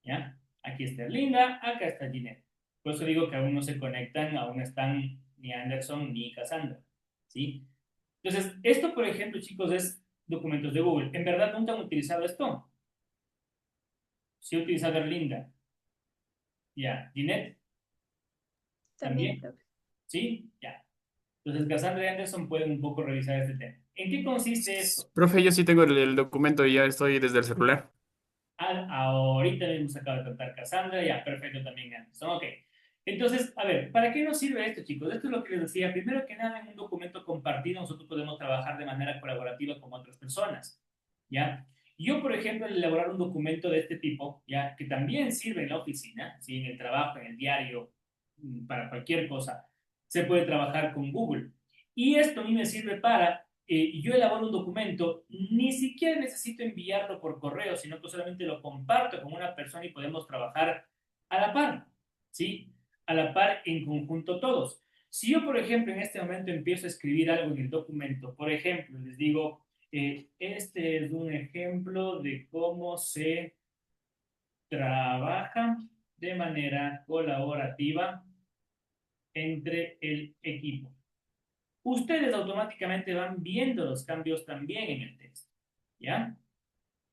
¿Ya? Aquí está Linda, acá está Ginette. Por eso digo que aún no se conectan, aún están ni Anderson ni Cassandra, ¿sí? Entonces, esto, por ejemplo, chicos, es documentos de Google. ¿En verdad nunca han utilizado esto? Sí, he utilizado Erlinda. Ya. ¿Ginette? También, ¿También? profe. ¿Sí? Ya. Entonces, Cassandra y Anderson pueden un poco revisar este tema. ¿En qué consiste esto? Profe, yo sí tengo el documento y ya estoy desde el celular. Ahorita mismo se acaba de contar Cassandra, ya, perfecto también Anderson. Ok. Entonces, a ver, ¿para qué nos sirve esto, chicos? Esto es lo que les decía. Primero que nada, en un documento compartido, nosotros podemos trabajar de manera colaborativa con otras personas, ¿ya? Yo, por ejemplo, al elaborar un documento de este tipo, ¿ya? Que también sirve en la oficina, ¿sí? En el trabajo, en el diario, para cualquier cosa, se puede trabajar con Google. Y esto a mí me sirve para yo elaboro un documento, ni siquiera necesito enviarlo por correo, sino que solamente lo comparto con una persona y podemos trabajar a la par, ¿sí? A la par en conjunto todos. Si yo, por ejemplo, en este momento empiezo a escribir algo en el documento, por ejemplo, les digo, este es un ejemplo de cómo se trabaja de manera colaborativa entre el equipo. Ustedes automáticamente van viendo los cambios también en el texto, ¿ya?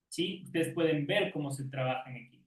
¿Sí? Ustedes pueden ver cómo se trabaja en equipo.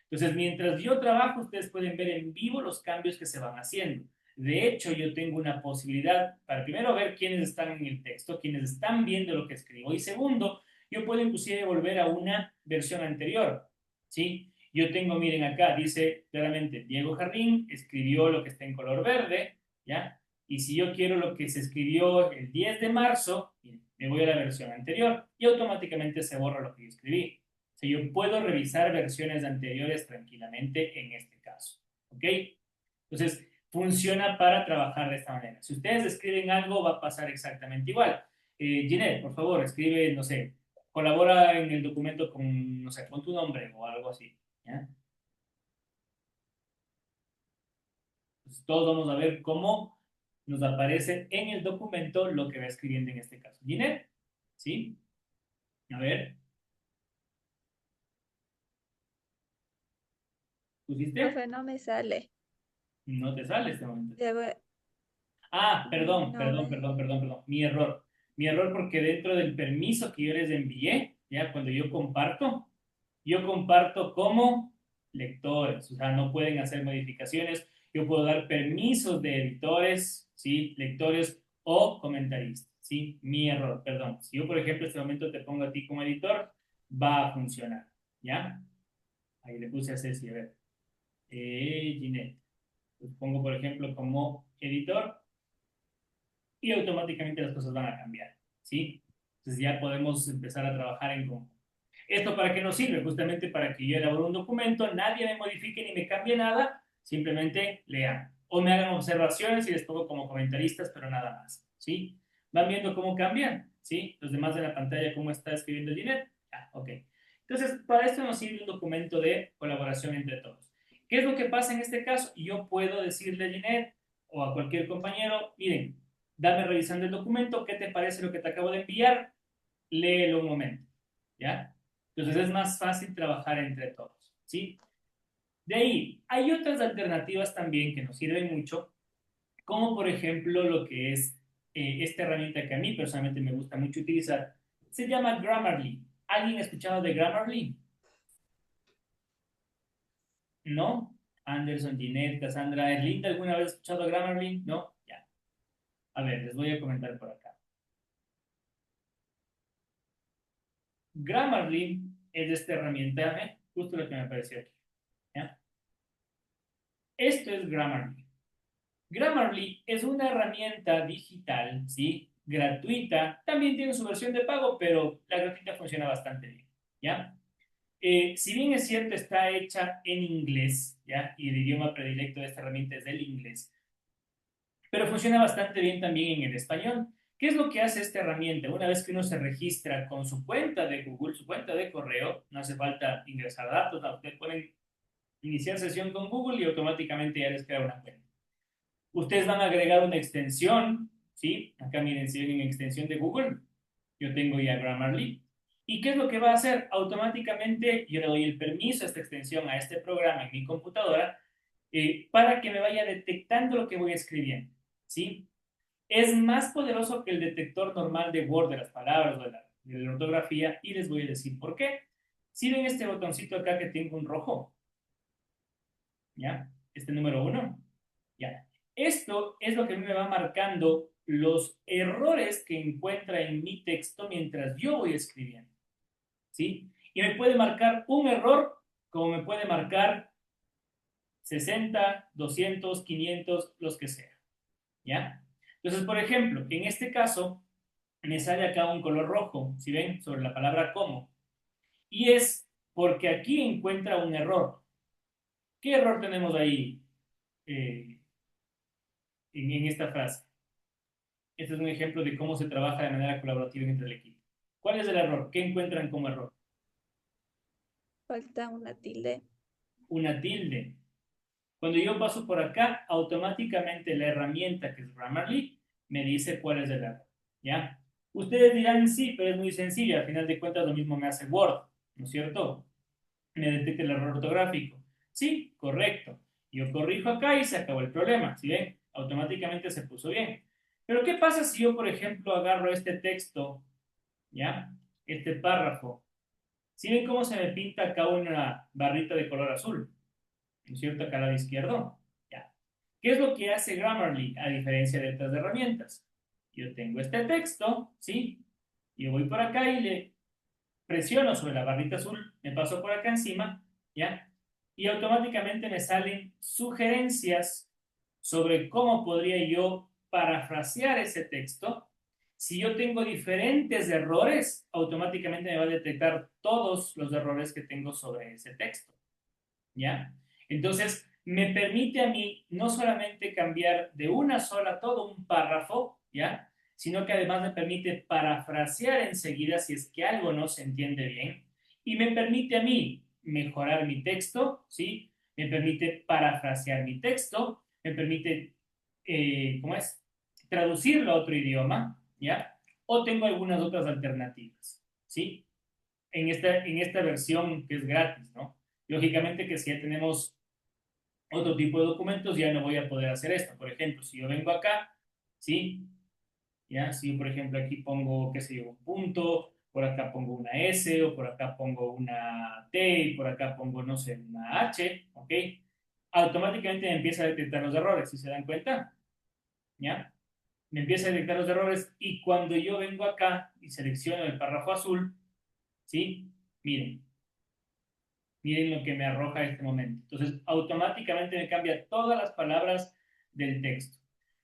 Entonces, mientras yo trabajo, ustedes pueden ver en vivo los cambios que se van haciendo. De hecho, yo tengo una posibilidad para primero ver quiénes están en el texto, quiénes están viendo lo que escribo. Y segundo, yo puedo inclusive volver a una versión anterior, ¿sí? Yo tengo, miren acá, dice claramente, Diego Jardín escribió lo que está en color verde, ¿ya? Y si yo quiero lo que se escribió el 10 de marzo, me voy a la versión anterior y automáticamente se borra lo que yo escribí. O sea, yo puedo revisar versiones anteriores tranquilamente en este caso. ¿Ok? Entonces, funciona para trabajar de esta manera. Si ustedes escriben algo, va a pasar exactamente igual. Ginette, por favor, escribe, no sé, colabora en el documento con, no sé, con tu nombre o algo así. ¿Ya? Entonces, todos vamos a ver cómo nos aparece en el documento lo que va escribiendo en este caso. Ginette, ¿sí? A ver, ¿pusiste? Profe, no me sale. No te sale este momento. Debo- Ah, perdón, No perdón, me... perdón, perdón, perdón. Mi error. Mi error porque dentro del permiso que yo les envié, ya cuando yo comparto como lectores. O sea, no pueden hacer modificaciones. Yo puedo dar permisos de editores, ¿sí? Lectores o comentaristas, ¿sí? Mi error, perdón. Si yo, por ejemplo, en este momento te pongo a ti como editor, va a funcionar, ¿ya? Ahí le puse a Ceci, a ver. Ginette. Pues pongo, por ejemplo, como editor y automáticamente las cosas van a cambiar, ¿sí? Entonces ya podemos empezar a trabajar en conjunto. ¿Esto para qué nos sirve? Justamente para que yo elabore un documento, nadie me modifique ni me cambie nada, simplemente lean. O me hagan observaciones y les pongo como comentaristas, pero nada más, ¿sí? ¿Van viendo cómo cambian? ¿Sí? Los demás de la pantalla, cómo está escribiendo Ginette. Ah, ok. Entonces, para esto nos sirve un documento de colaboración entre todos. ¿Qué es lo que pasa en este caso? Yo puedo decirle a Ginette o a cualquier compañero, miren, dame revisando el documento, ¿qué te parece lo que te acabo de enviar? Léelo un momento, ¿ya? Entonces es más fácil trabajar entre todos, ¿sí? De ahí, hay otras alternativas también que nos sirven mucho, como por ejemplo lo que es esta herramienta que a mí personalmente me gusta mucho utilizar, se llama Grammarly. ¿Alguien ha escuchado de Grammarly? ¿No? Anderson, Ginette, Cassandra, Erlinda, ¿alguna vez ha escuchado Grammarly? ¿No? Ya. A ver, les voy a comentar por acá. Grammarly es esta herramienta, justo lo que me apareció aquí. ¿Ya? Esto es Grammarly. Grammarly es una herramienta digital, ¿sí? Gratuita. También tiene su versión de pago, pero la gratuita funciona bastante bien, ¿ya? Si bien es cierto, está hecha en inglés, ¿ya? Y el idioma predilecto de esta herramienta es el inglés, pero funciona bastante bien también en el español. ¿Qué es lo que hace esta herramienta? Una vez que uno se registra con su cuenta de Google, su cuenta de correo, no hace falta ingresar datos, no, ustedes pueden iniciar sesión con Google y automáticamente ya les crea una cuenta. Ustedes van a agregar una extensión, ¿sí? Acá miren, si ven en extensión de Google, yo tengo ya Grammarly. ¿Y qué es lo que va a hacer? Automáticamente yo le doy el permiso a esta extensión, a este programa en mi computadora, para que me vaya detectando lo que voy escribiendo, ¿sí? Es más poderoso que el detector normal de Word de las palabras o de la ortografía y les voy a decir por qué. Si ven este botoncito acá que tengo un rojo, ¿ya? Este número 1, ¿ya? Esto es lo que a mí me va marcando los errores que encuentra en mi texto mientras yo voy escribiendo, ¿sí? Y me puede marcar un error como me puede marcar 60, 200, 500, los que sea, ¿ya? Entonces, por ejemplo, en este caso, me sale acá un color rojo, ¿sí ven? Sobre la palabra como. Y es porque aquí encuentra un error. ¿Qué error tenemos ahí eh, en esta frase? Este es un ejemplo de cómo se trabaja de manera colaborativa entre el equipo. ¿Cuál es el error? ¿Qué encuentran como error? Falta una tilde. Una tilde. Cuando yo paso por acá, automáticamente la herramienta que es Grammarly me dice cuál es el error. ¿Ya? Ustedes dirán, sí, pero es muy sencillo. Al final de cuentas, lo mismo me hace Word, ¿no es cierto? Me detecta el error ortográfico. Sí, correcto. Yo corrijo acá y se acabó el problema. ¿Sí ven? Automáticamente se puso bien. Pero ¿qué pasa si yo, por ejemplo, agarro este texto, ¿ya? Este párrafo. ¿Sí ven cómo se me pinta acá una barrita de color azul? ¿No es cierto? Acá al lado izquierdo. ¿Ya? ¿Qué es lo que hace Grammarly a diferencia de otras herramientas? Yo tengo este texto, ¿sí? Yo voy por acá y le presiono sobre la barrita azul, me paso por acá encima, ¿ya? Y automáticamente me salen sugerencias sobre cómo podría yo parafrasear ese texto. Si yo tengo diferentes errores, automáticamente me va a detectar todos los errores que tengo sobre ese texto, ¿ya? Entonces, me permite a mí no solamente cambiar de una sola todo un párrafo, ¿ya? Sino que además me permite parafrasear enseguida si es que algo no se entiende bien y me permite a mí mejorar mi texto, ¿sí? Me permite parafrasear mi texto, me permite, ¿cómo es? Traducirlo a otro idioma, ¿ya? O tengo algunas otras alternativas, ¿sí? En esta versión que es gratis, ¿no? Lógicamente que si ya tenemos otro tipo de documentos, ya no voy a poder hacer esto. Por ejemplo, si yo vengo acá, ¿sí? ¿Ya? Si yo, por ejemplo, aquí pongo, qué sé yo, un punto, por acá pongo una S, o por acá pongo una T, y por acá pongo, no sé, una H, ¿ok? Automáticamente me empieza a detectar los errores, ¿sí se dan cuenta? ¿Ya? Me empieza a detectar los errores y cuando yo vengo acá y selecciono el párrafo azul, ¿sí? Miren, miren lo que me arroja en este momento. Entonces, automáticamente me cambia todas las palabras del texto.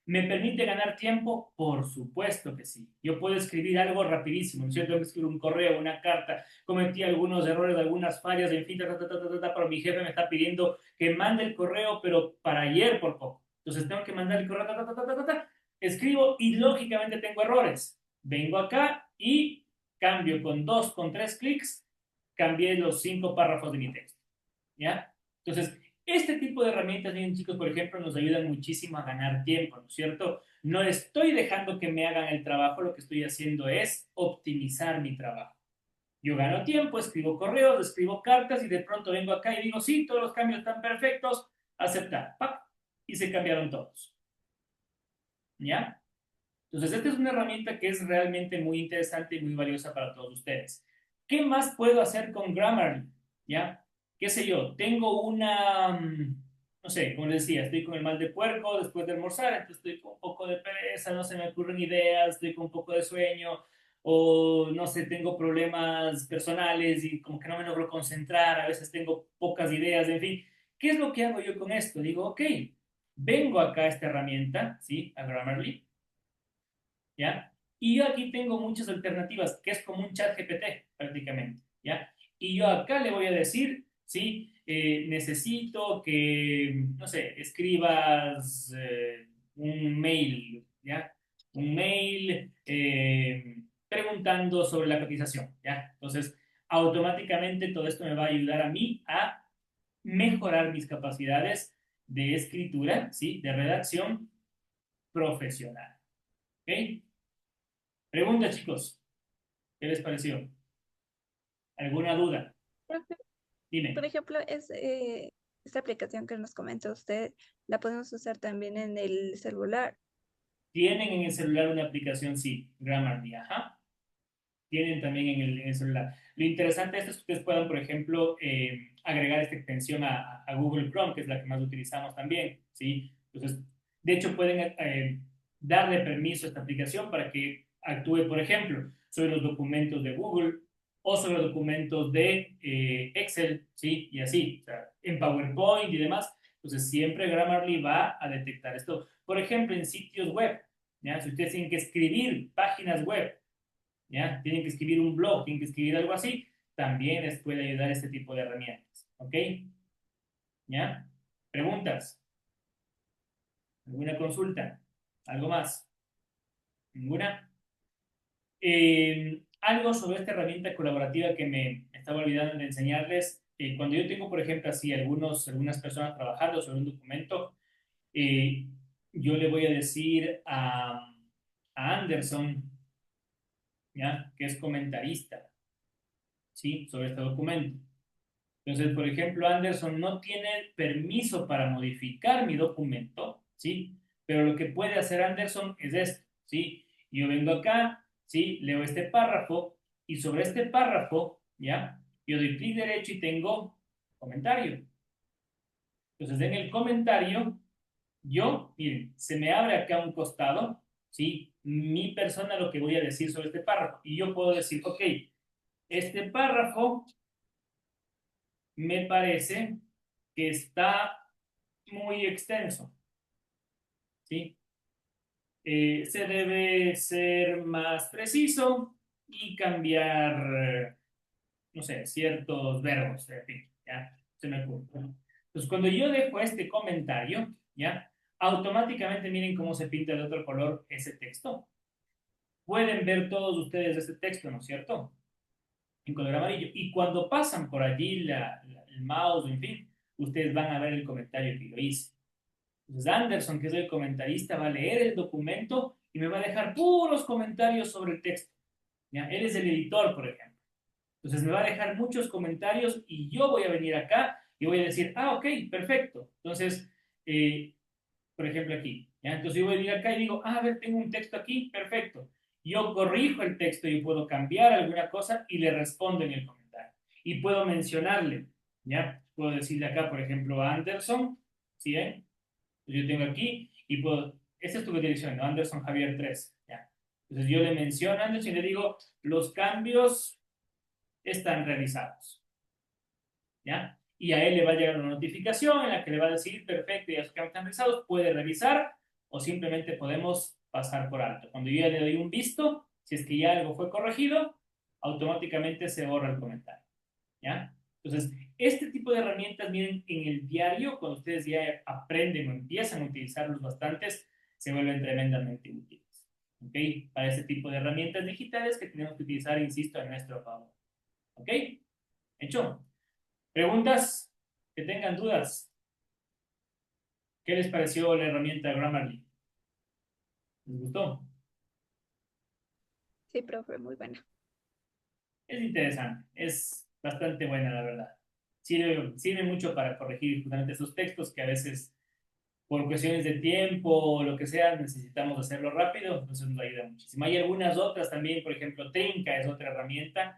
¿Me permite ganar tiempo? Por supuesto que sí. Yo puedo escribir algo rapidísimo, ¿no es cierto? Tengo que escribir un correo, una carta, cometí algunos errores, algunas fallas, en fin, pero mi jefe me está pidiendo que mande el correo, pero para ayer por poco. Entonces tengo que mandar el correo, escribo y lógicamente tengo errores. Vengo acá y cambio con 2, con 3 clics, cambié los 5 párrafos de mi texto, ¿ya? Entonces, este tipo de herramientas, bien chicos, por ejemplo, nos ayudan muchísimo a ganar tiempo, ¿no es cierto? No estoy dejando que me hagan el trabajo, lo que estoy haciendo es optimizar mi trabajo. Yo gano tiempo, escribo correos, escribo cartas y de pronto vengo acá y digo, sí, todos los cambios están perfectos, aceptar, ¡pac! Y se cambiaron todos, ¿ya? Entonces, esta es una herramienta que es realmente muy interesante y muy valiosa para todos ustedes. ¿Qué más puedo hacer con Grammarly? ¿Ya? ¿Qué sé yo? Tengo no sé, como les decía, estoy con el mal de puerco después de almorzar, entonces estoy con un poco de pereza, no se me ocurren ideas, estoy con un poco de sueño, o no sé, tengo problemas personales y como que no me logro concentrar, a veces tengo pocas ideas, en fin. ¿Qué es lo que hago yo con esto? Digo, ok, vengo acá a esta herramienta, ¿sí? A Grammarly, ¿ya? Y yo aquí tengo muchas alternativas, que es como un chat GPT prácticamente, ¿ya? Y yo acá le voy a decir, ¿sí? Necesito que, no sé, escribas un mail, ¿ya? Un mail preguntando sobre la cotización, ¿ya? Entonces, automáticamente todo esto me va a ayudar a mí a mejorar mis capacidades de escritura, ¿sí? De redacción profesional, ¿ok? Pregunta, chicos, ¿qué les pareció? ¿Alguna duda? Profe, por Dime. ejemplo, esta aplicación que nos comenta usted, la podemos usar también en el celular. Tienen en el celular una aplicación, sí, Grammarly, ajá. Tienen también en el celular. Lo interesante de esto es que ustedes puedan, por ejemplo, agregar esta extensión a Google Chrome, que es la que más utilizamos también, ¿sí? Entonces, de hecho, pueden darle permiso a esta aplicación para que actúe, por ejemplo, sobre los documentos de Google o sobre documentos de Excel, ¿sí? Y así, o sea, en PowerPoint y demás. Entonces, siempre Grammarly va a detectar esto. Por ejemplo, en sitios web, ¿ya? Si ustedes tienen que escribir páginas web, ¿ya? Tienen que escribir un blog, tienen que escribir algo así, también les puede ayudar este tipo de herramientas, ¿ok? ¿Ya? ¿Preguntas? ¿Alguna consulta? ¿Algo más? ¿Ninguna? Algo sobre esta herramienta colaborativa que me estaba olvidando de enseñarles. Cuando yo tengo, por ejemplo, así algunas personas trabajando sobre un documento, eh, yo le voy a decir a Anderson, ¿ya? Que es comentarista, ¿sí? Sobre este documento. Entonces, por ejemplo, Anderson no tiene permiso para modificar mi documento, ¿sí? Pero lo que puede hacer Anderson es esto, ¿sí? Yo vengo acá, ¿sí? Leo este párrafo y sobre este párrafo, ¿ya? Yo doy clic derecho y tengo comentario. Entonces, en el comentario, miren, se me abre acá un costado, ¿sí? Mi persona lo que voy a decir sobre este párrafo. Y yo puedo decir, ok, este párrafo me parece que está muy extenso, ¿sí? Se debe ser más preciso y cambiar, no sé, ciertos verbos, en fin, ¿ya? Se me ocurre. Entonces, cuando yo dejo este comentario, ¿ya? Automáticamente miren cómo se pinta de otro color ese texto. Pueden ver todos ustedes ese texto, ¿no es cierto? En color amarillo. Y cuando pasan por allí el mouse, en fin, ustedes van a ver el comentario que yo hice. Entonces Anderson, que es el comentarista, va a leer el documento y me va a dejar puros comentarios sobre el texto. ¿Ya? Él es el editor, por ejemplo. Entonces me va a dejar muchos comentarios y yo voy a venir acá y voy a decir, ah, ok, perfecto. Entonces, por ejemplo, aquí. ¿Ya? Entonces yo voy a venir acá y digo, ah, a ver, tengo un texto aquí, perfecto. Yo corrijo el texto y puedo cambiar alguna cosa y le respondo en el comentario. Y puedo mencionarle, ¿ya? Puedo decirle acá, por ejemplo, a Anderson, ¿sí? Yo tengo aquí y puedo, esta es tu dirección, ¿no? Anderson Javier 3, ¿ya? Entonces yo le menciono a Anderson y le digo, los cambios están realizados, ¿ya? Y a él le va a llegar una notificación en la que le va a decir, perfecto, ya los cambios están realizados, puede revisar o simplemente podemos pasar por alto. Cuando yo ya le doy un visto, si es que ya algo fue corregido, automáticamente se borra el comentario, ¿ya? Entonces, este tipo de herramientas, miren, en el diario, cuando ustedes ya aprenden o empiezan a utilizarlos bastantes, se vuelven tremendamente útiles, ¿ok? Para este tipo de herramientas digitales que tenemos que utilizar, insisto, a nuestro favor, ¿ok? ¿Hecho? ¿Preguntas? Que tengan dudas. ¿Qué les pareció la herramienta Grammarly? ¿Les gustó? Sí, profe, muy buena. Es interesante, es bastante buena, la verdad. Sirve mucho para corregir justamente esos textos que a veces por cuestiones de tiempo o lo que sea, necesitamos hacerlo rápido, entonces nos ayuda muchísimo. Hay algunas otras también, por ejemplo, Trinca es otra herramienta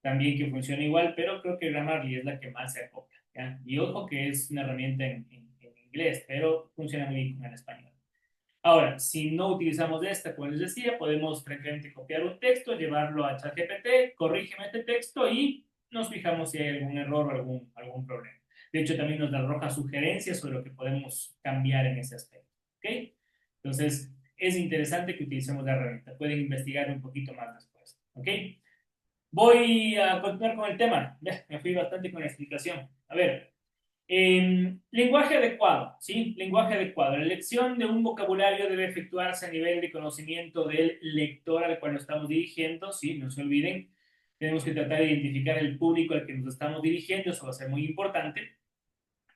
también que funciona igual, pero creo que Grammarly es la que más se acopla, ¿ya? Y ojo que es una herramienta en inglés, pero funciona muy bien en español. Ahora, si no utilizamos esta, como les decía, podemos francamente copiar un texto, llevarlo a ChatGPT, corrígeme este texto y nos fijamos si hay algún error o algún problema. De hecho, también nos arroja sugerencias sobre lo que podemos cambiar en ese aspecto. ¿Ok? Entonces, es interesante que utilicemos la herramienta. Pueden investigar un poquito más después. ¿Ok? Voy a continuar con el tema. Ya, me fui bastante con la explicación. A ver, lenguaje adecuado, ¿sí? Lenguaje adecuado. La elección de un vocabulario debe efectuarse a nivel de conocimiento del lector al cual nos estamos dirigiendo, ¿sí? No se olviden. Tenemos que tratar de identificar el público al que nos estamos dirigiendo, eso va a ser muy importante.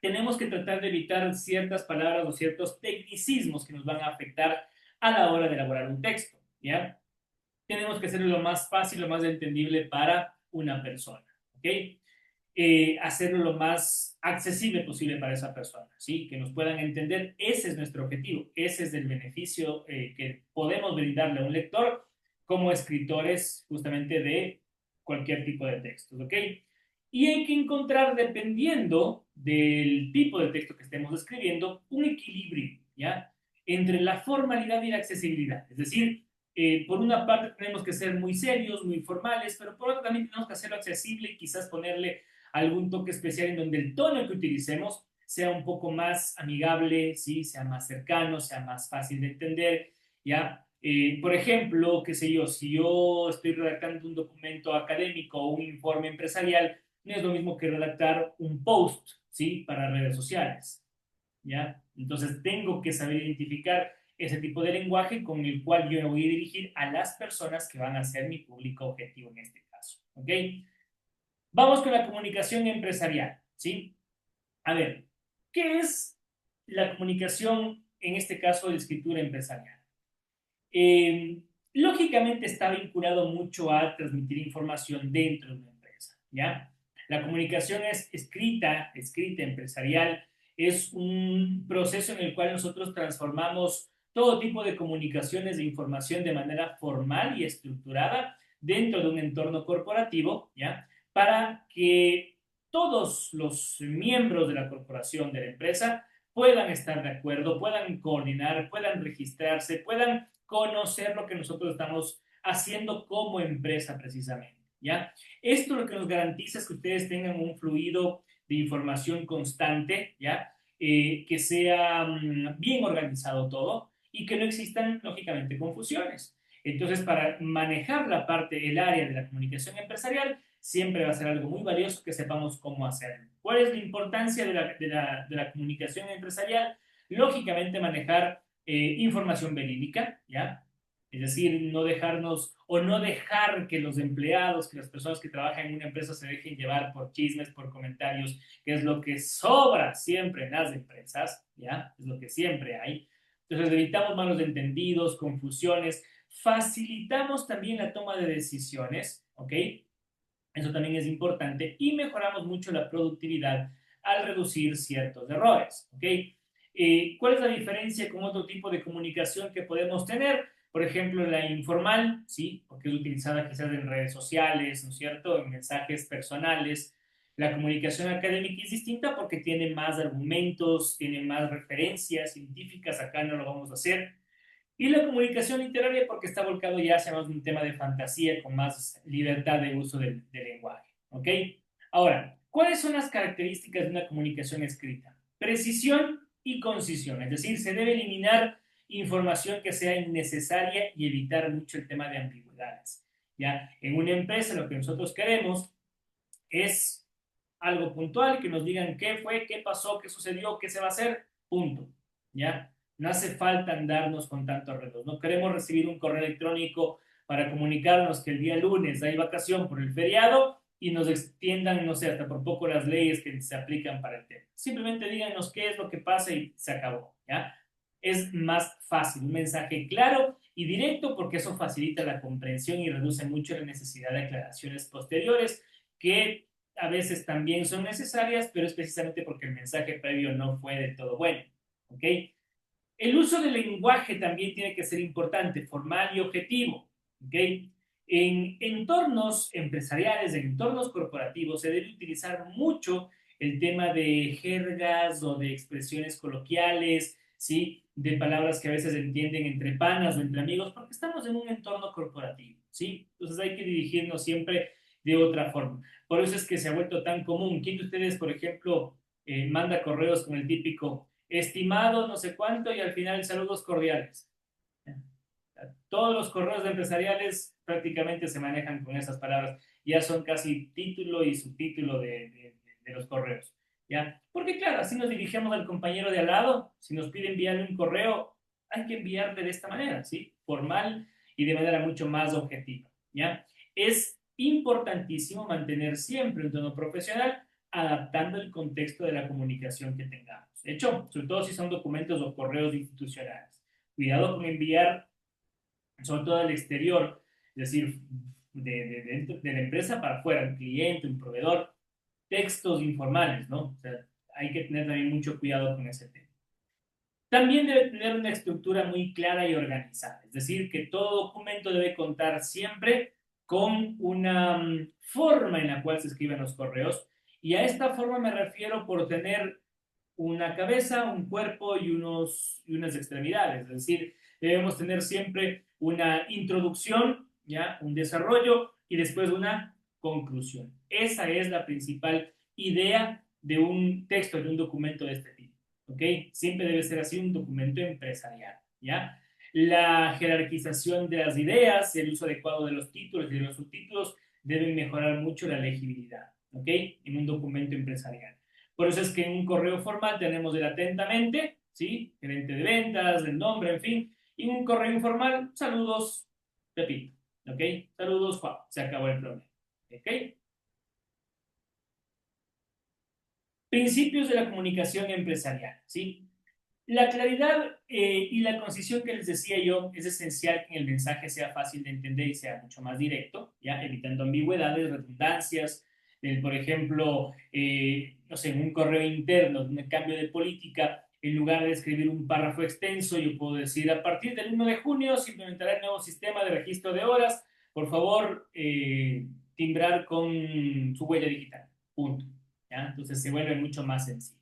Tenemos que tratar de evitar ciertas palabras o ciertos tecnicismos que nos van a afectar a la hora de elaborar un texto, ¿ya? Tenemos que hacerlo lo más fácil, lo más entendible para una persona, ¿ok? hacerlo lo más accesible posible para esa persona, ¿sí? Que nos puedan entender. Ese es nuestro objetivo, ese es el beneficio que podemos brindarle a un lector como escritores justamente de cualquier tipo de textos, ¿ok? Y hay que encontrar, dependiendo del tipo de texto que estemos escribiendo, un equilibrio, ¿ya? Entre la formalidad y la accesibilidad. Es decir, por una parte tenemos que ser muy serios, muy formales, pero por otra también tenemos que hacerlo accesible y quizás ponerle algún toque especial en donde el tono que utilicemos sea un poco más amigable, ¿sí? Sea más cercano, sea más fácil de entender, ¿ya? Por ejemplo, qué sé yo, si yo estoy redactando un documento académico o un informe empresarial, no es lo mismo que redactar un post, ¿sí? Para redes sociales, ¿ya? Entonces tengo que saber identificar ese tipo de lenguaje con el cual yo me voy a dirigir a las personas que van a ser mi público objetivo en este caso, ¿ok? Vamos con la comunicación empresarial, ¿sí? A ver, ¿qué es la comunicación, en este caso, de escritura empresarial? Eh, Lógicamente está vinculado mucho a transmitir información dentro de una empresa, ¿ya? La comunicación es escrita empresarial, es un proceso en el cual nosotros transformamos todo tipo de comunicaciones de información de manera formal y estructurada dentro de un entorno corporativo, ¿ya? Para que todos los miembros de la corporación, de la empresa, puedan estar de acuerdo, puedan coordinar, puedan registrarse, puedan conocer lo que nosotros estamos haciendo como empresa precisamente, ¿ya? Esto lo que nos garantiza es que ustedes tengan un fluido de información constante, ¿ya? Que sea bien organizado todo y que no existan, lógicamente, confusiones. Entonces, para manejar la parte, el área de la comunicación empresarial, siempre va a ser algo muy valioso que sepamos cómo hacerlo. ¿Cuál es la importancia de la comunicación empresarial? Lógicamente, manejar información verídica, ¿ya? Es decir, no dejarnos o no dejar que los empleados, que las personas que trabajan en una empresa se dejen llevar por chismes, por comentarios, que es lo que sobra siempre en las empresas, ¿ya? Es lo que siempre hay. Entonces, evitamos malos entendidos, confusiones, facilitamos también la toma de decisiones, ¿ok? Eso también es importante y mejoramos mucho la productividad al reducir ciertos errores, ¿ok? ¿Cuál es la diferencia con otro tipo de comunicación que podemos tener? Por ejemplo, la informal, ¿sí? Porque es utilizada quizás en redes sociales, ¿no es cierto? En mensajes personales. La comunicación académica es distinta porque tiene más argumentos, tiene más referencias científicas. Acá no lo vamos a hacer. Y la comunicación literaria porque está volcado ya hacia un tema de fantasía con más libertad de uso del lenguaje. ¿Ok? Ahora, ¿cuáles son las características de una comunicación escrita? Precisión y concisión, es decir, se debe eliminar información que sea innecesaria y evitar mucho el tema de ambigüedades. ¿Ya? En una empresa lo que nosotros queremos es algo puntual, que nos digan qué fue, qué pasó, qué sucedió, qué se va a hacer, punto. ¿Ya? No hace falta andarnos con tantos retos. No queremos recibir un correo electrónico para comunicarnos que el día lunes hay vacación por el feriado y nos extiendan, no sé, hasta por poco las leyes que se aplican para el tema. Simplemente díganos qué es lo que pasa y se acabó, ¿ya? Es más fácil, un mensaje claro y directo porque eso facilita la comprensión y reduce mucho la necesidad de aclaraciones posteriores que a veces también son necesarias, pero es precisamente porque el mensaje previo no fue del todo bueno, ¿ok? El uso del lenguaje también tiene que ser importante, formal y objetivo, ¿ok? En entornos empresariales, en entornos corporativos, se debe utilizar mucho el tema de jergas o de expresiones coloquiales, ¿sí? De palabras que a veces entienden entre panas o entre amigos, porque estamos en un entorno corporativo, ¿sí? Entonces hay que dirigirnos siempre de otra forma. Por eso es que se ha vuelto tan común. ¿Quién de ustedes, por ejemplo, manda correos con el típico estimado no sé cuánto y al final saludos cordiales? Todos los correos empresariales prácticamente se manejan con esas palabras. Ya son casi título y subtítulo de los correos. ¿Ya? Porque claro, así nos dirigimos al compañero de al lado. Si nos pide enviarle un correo, hay que enviarle de esta manera, ¿sí? Formal y de manera mucho más objetiva. ¿Ya? Es importantísimo mantener siempre un tono profesional adaptando el contexto de la comunicación que tengamos. De hecho, sobre todo si son documentos o correos institucionales. Cuidado con enviar sobre todo al exterior, es decir, de la empresa para afuera, un cliente, un proveedor, textos informales, ¿no? O sea, hay que tener también mucho cuidado con ese tema. También debe tener una estructura muy clara y organizada, es decir, que todo documento debe contar siempre con una forma en la cual se escriben los correos, y a esta forma me refiero por tener una cabeza, un cuerpo y unas extremidades, es decir, debemos tener siempre una introducción, ¿ya? Un desarrollo y después una conclusión. Esa es la principal idea de un texto, de un documento de este tipo. ¿Ok? Siempre debe ser así un documento empresarial, ¿ya? La jerarquización de las ideas, el uso adecuado de los títulos y de los subtítulos deben mejorar mucho la legibilidad, ¿ok? En un documento empresarial. Por eso es que en un correo formal tenemos el atentamente, ¿sí? Gerente de ventas, el nombre, en fin. Y en un correo informal, saludos, Pepito, ¿ok? Saludos, Juan. Se acabó el problema, ¿ok? Principios de la comunicación empresarial, ¿sí? La claridad y la concisión que les decía yo es esencial que el mensaje sea fácil de entender y sea mucho más directo, ¿ya? Evitando ambigüedades, redundancias, por ejemplo, no sé, en un correo interno, un cambio de política, en lugar de escribir un párrafo extenso, yo puedo decir, a partir del 1 de junio se implementará el nuevo sistema de registro de horas, por favor, timbrar con su huella digital, punto, ¿ya? Entonces se vuelve mucho más sencillo.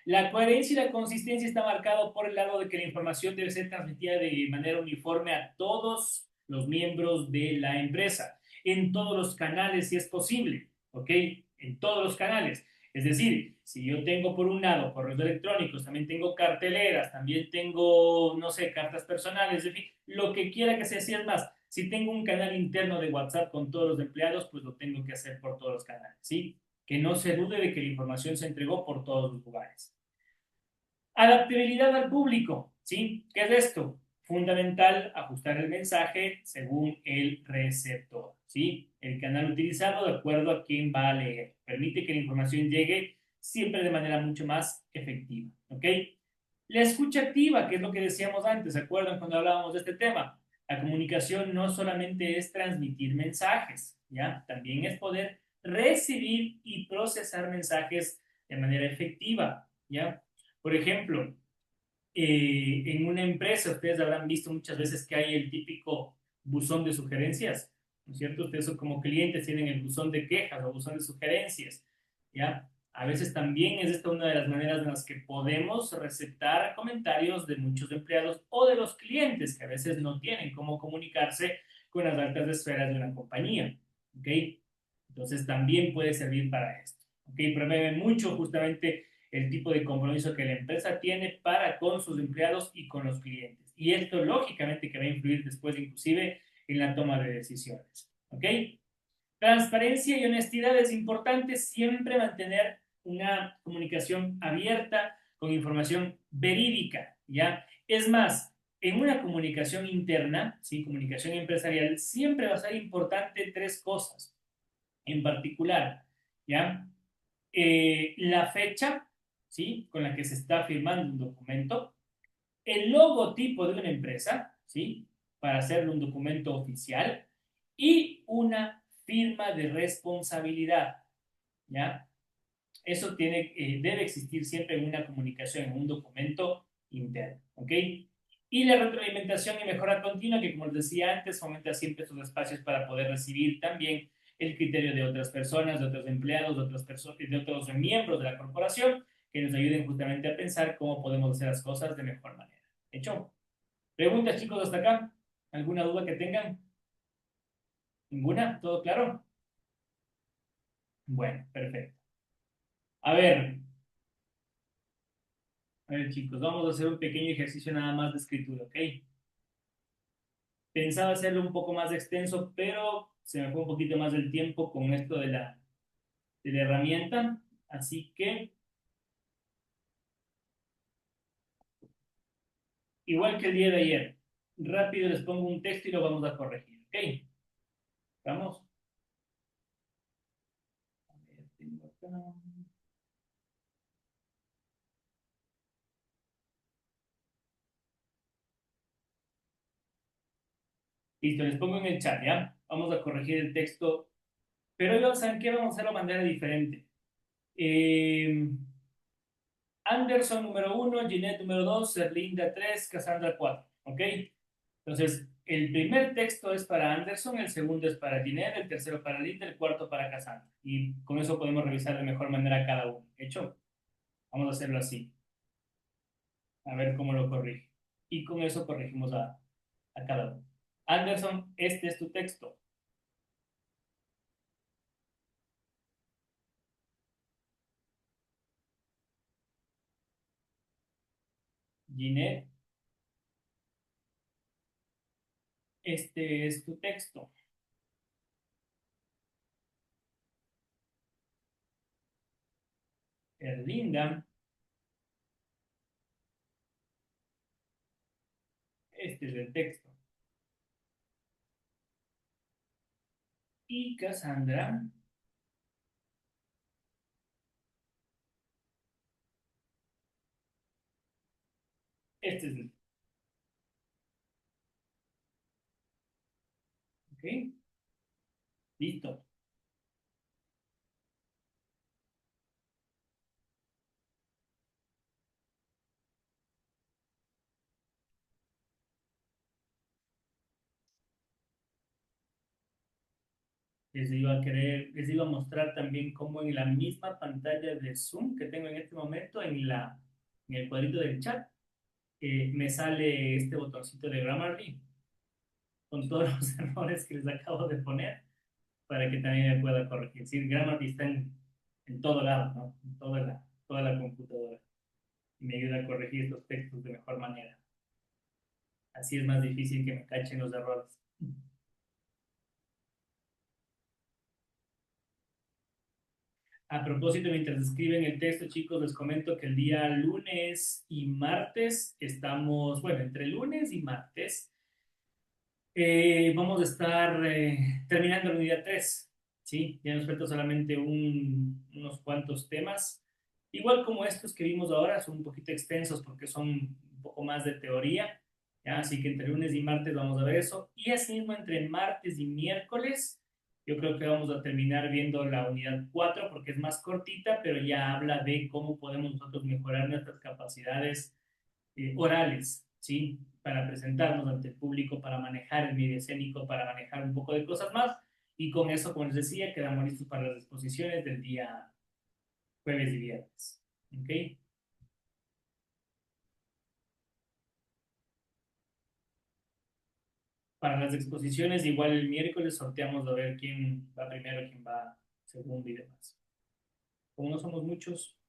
La coherencia y la consistencia está marcado por el lado de que la información debe ser transmitida de manera uniforme a todos los miembros de la empresa, en todos los canales si es posible, ¿ok? En todos los canales. Es decir, si yo tengo por un lado correos electrónicos, también tengo carteleras, también tengo, no sé, cartas personales, en fin, lo que quiera que sea, si es más, si tengo un canal interno de WhatsApp con todos los empleados, pues lo tengo que hacer por todos los canales, ¿sí? Que no se dude de que la información se entregó por todos los lugares. Adaptabilidad al público, ¿sí? ¿Qué es esto? Fundamental ajustar el mensaje según el receptor, ¿sí? El canal utilizado de acuerdo a quién va a leer. Permite que la información llegue siempre de manera mucho más efectiva, ¿ok? La escucha activa, que es lo que decíamos antes, ¿se acuerdan cuando hablábamos de este tema? La comunicación no solamente es transmitir mensajes, ¿ya? También es poder recibir y procesar mensajes de manera efectiva, ¿ya? Por ejemplo, en una empresa, ustedes habrán visto muchas veces que hay el típico buzón de sugerencias, ¿no es cierto? Ustedes como clientes tienen el buzón de quejas o buzón de sugerencias, ¿ya? A veces también es esta una de las maneras en las que podemos receptar comentarios de muchos empleados o de los clientes que a veces no tienen cómo comunicarse con las altas esferas de una compañía, ¿ok? Entonces también puede servir para esto, ¿ok? Promueve mucho justamente el tipo de compromiso que la empresa tiene para con sus empleados y con los clientes. Y esto lógicamente que va a influir después inclusive en la toma de decisiones, ¿ok? Transparencia y honestidad es importante siempre mantener una comunicación abierta con información verídica, ¿ya? Es más, en una comunicación interna, ¿sí? Comunicación empresarial, siempre va a ser importante tres cosas en particular, ¿ya? La fecha, ¿sí? Con la que se está firmando un documento, el logotipo de una empresa, ¿sí? Para hacerlo un documento oficial y una firma de responsabilidad, ¿ya? Eso debe existir siempre en una comunicación, en un documento interno, ¿ok? Y la retroalimentación y mejora continua, que como les decía antes, fomenta siempre estos espacios para poder recibir también el criterio de otras personas, de otros empleados, de otros miembros de la corporación, que nos ayuden justamente a pensar cómo podemos hacer las cosas de mejor manera. ¿Hecho? ¿Preguntas, chicos, hasta acá? ¿Alguna duda que tengan? ¿Ninguna? ¿Todo claro? Bueno, perfecto. A ver, chicos, vamos a hacer un pequeño ejercicio nada más de escritura, ¿ok? Pensaba hacerlo un poco más extenso, pero se me fue un poquito más del tiempo con esto de la herramienta. Así que, igual que el día de ayer, rápido les pongo un texto y lo vamos a corregir, ¿ok? ¿Vamos? A ver, tengo acá. Listo, les pongo en el chat, ¿ya? Vamos a corregir el texto, pero yo, ¿saben qué? Vamos a hacerlo de manera diferente. Anderson número 1, Ginette número 2, Erlinda 3, Cassandra 4. ¿Ok? Entonces, el primer texto es para Anderson, el segundo es para Ginette, el tercero para Linda, el cuarto para Cassandra. Y con eso podemos revisar de mejor manera cada uno. ¿Hecho? Vamos a hacerlo así. A ver cómo lo corrige. Y con eso corregimos a cada uno. Anderson, este es tu texto. Ginette, este es tu texto. Erlinda, este es el texto. Y Cassandra, este es el. ¿Ok? Listo. Les iba a mostrar también cómo en la misma pantalla de Zoom que tengo en este momento, en el cuadrito del chat, me sale este botoncito de Grammarly con todos los errores que les acabo de poner para que también me pueda corregir. Sí, Grammarly está en todo lado, ¿no? En toda la computadora. Y me ayuda a corregir estos textos de mejor manera. Así es más difícil que me cachen los errores. A propósito, mientras escriben el texto, chicos, les comento que el día lunes y martes estamos, bueno, entre lunes y martes, vamos a estar terminando la unidad 3, ¿sí? Ya nos falta solamente unos cuantos temas. Igual como estos que vimos ahora, son un poquito extensos porque son un poco más de teoría, ¿ya? Así que entre lunes y martes vamos a ver eso. Y así mismo entre martes y miércoles, yo creo que vamos a terminar viendo la unidad 4 porque es más cortita, pero ya habla de cómo podemos nosotros mejorar nuestras capacidades orales, ¿sí? Para presentarnos ante el público, para manejar el medio escénico, para manejar un poco de cosas más. Y con eso, como les decía, quedamos listos para las exposiciones del día jueves y viernes. ¿Ok? Para las exposiciones, igual el miércoles sorteamos a ver quién va primero, quién va segundo y demás. Como no somos muchos,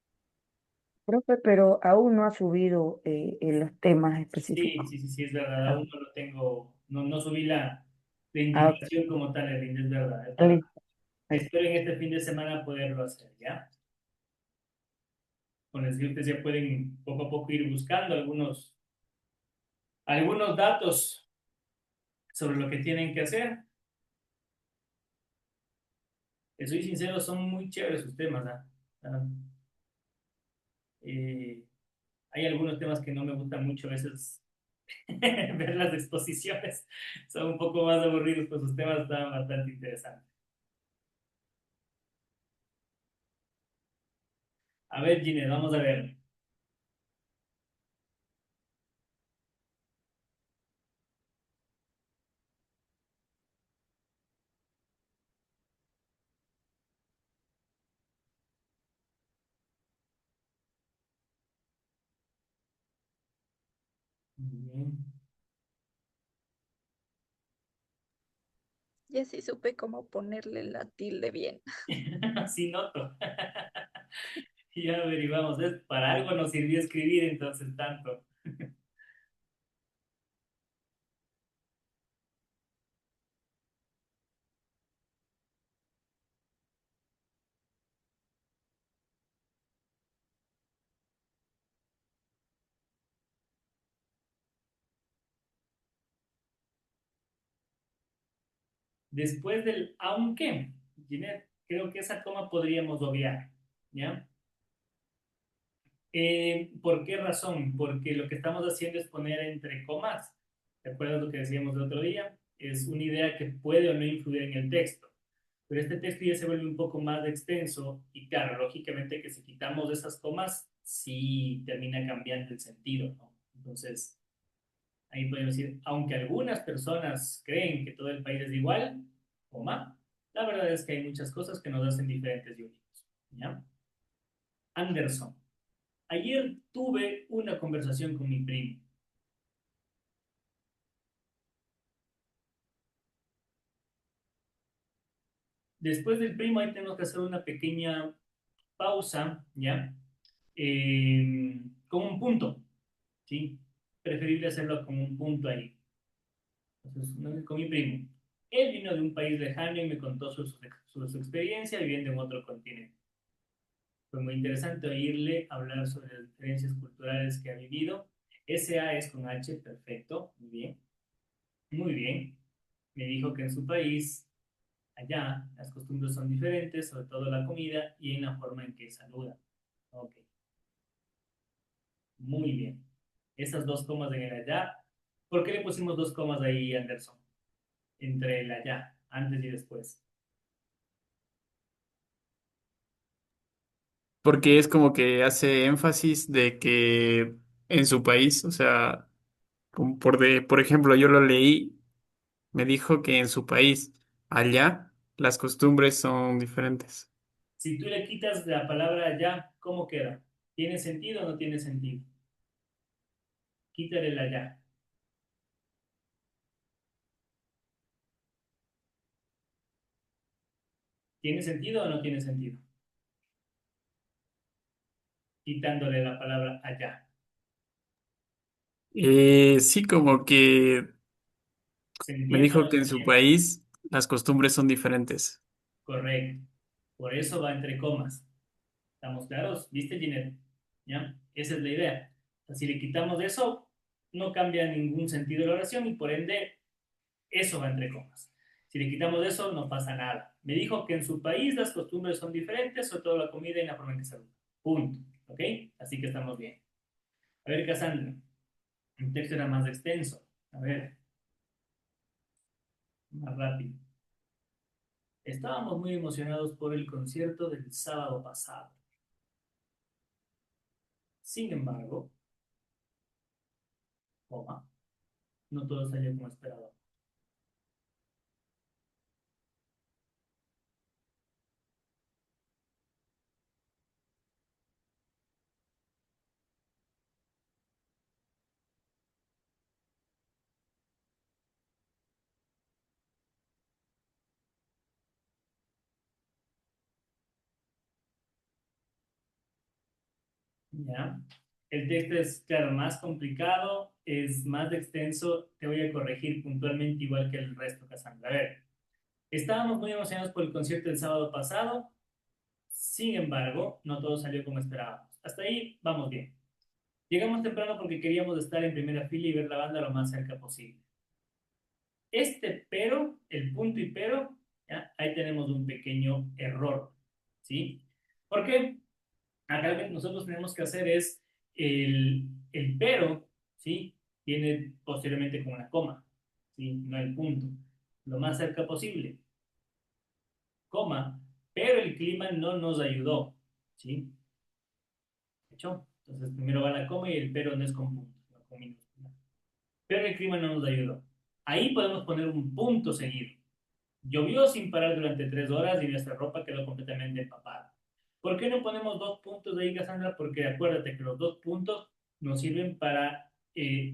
Profe, pero aún no ha subido en los temas sí, específicos. sí, sí, sí, es verdad. Ah, Aún no lo tengo, no subí la ah, indicación como tal, Erin, es verdad, es verdad. listo. Espero en este fin de semana poderlo hacer, ¿ya? Con el que ustedes ya pueden poco a poco ir buscando algunos datos sobre lo que tienen que hacer. Les soy sincero, son muy chéveres sus temas, ¿ah? Ah, eh, hay algunos temas que no me gustan mucho, a veces ver las exposiciones son un poco más aburridos, pues sus temas están bastante interesantes. A ver, Ginés, vamos a ver. Muy bien. Ya sí supe cómo ponerle la tilde bien. Sí, noto. Ya averiguamos, para algo nos sirvió escribir entonces tanto. Después del aunque, Ginette, creo que esa coma podríamos obviar, ¿ya? ¿Por qué razón? Porque lo que estamos haciendo es poner entre comas, ¿te acuerdas lo que decíamos el otro día? Es una idea que puede o no influir en el texto. Pero este texto ya se vuelve un poco más extenso y claro, lógicamente que si quitamos esas comas, sí termina cambiando el sentido, ¿no? Entonces, ahí podemos decir, aunque algunas personas creen que todo el país es igual, coma, la verdad es que hay muchas cosas que nos hacen diferentes y únicos, ¿ya? Anderson. Ayer tuve una conversación con mi primo. Después del primo, ahí tenemos que hacer una pequeña pausa, ¿ya? Con un punto, ¿sí? Preferible hacerlo con un punto ahí. Entonces, con mi primo. Él vino de un país lejano y me contó su experiencia viviendo en otro continente. Fue muy interesante oírle hablar sobre las diferencias culturales que ha vivido. SA es con H, perfecto, muy bien. Muy bien. Me dijo que en su país, allá, las costumbres son diferentes, sobre todo la comida y en la forma en que saludan. Ok, muy bien. Esas dos comas en el allá. ¿Por qué le pusimos dos comas ahí, Anderson? Entre el allá, antes y después. Porque es como que hace énfasis de que en su país, o sea, como por ejemplo, yo lo leí, me dijo que en su país, allá, las costumbres son diferentes. Si tú le quitas la palabra allá, ¿cómo queda? ¿Tiene sentido o no tiene sentido? Quítale el allá. ¿Tiene sentido o no tiene sentido? Quitándole la palabra allá. Sí, como que ¿Se me entiende o dijo no que se en su entiende? país las costumbres son diferentes. Correcto. Por eso va entre comas. ¿Estamos claros? ¿Viste, Ginette? ¿Ya? Esa es la idea. O sea, si le quitamos eso, no cambia ningún sentido la oración y por ende, eso va entre comas. Si le quitamos eso, no pasa nada. Me dijo que en su país las costumbres son diferentes, sobre todo la comida y la forma en que se usa. Punto. ¿Ok? Así que estamos bien. A ver, Cassandra. El texto era más extenso. A ver, más rápido. Estábamos muy emocionados por el concierto del sábado pasado. Sin embargo, coma, no todo salió como esperado. ¿Ya? El texto es, claro, más complicado, es más extenso. Te voy a corregir puntualmente igual que el resto, Cassandra. A ver, estábamos muy emocionados por el concierto del sábado pasado. Sin embargo, no todo salió como esperábamos. Hasta ahí vamos bien. Llegamos temprano porque queríamos estar en primera fila y ver la banda lo más cerca posible. Este pero, el punto y pero, ¿ya? Ahí tenemos un pequeño error, ¿sí? ¿Por qué? Acá lo que nosotros tenemos que hacer es el pero, ¿sí? Tiene posteriormente como una coma, ¿sí? No el punto. Lo más cerca posible, coma, pero el clima no nos ayudó, ¿sí? ¿Hecho? Entonces primero va la coma y el pero no es con punto, no con minúscula. Pero el clima no nos ayudó. Ahí podemos poner un punto seguido. Llovió sin parar durante 3 horas y nuestra ropa quedó completamente empapada. ¿Por qué no ponemos dos puntos de ahí, Cassandra? Porque acuérdate que los dos puntos nos sirven para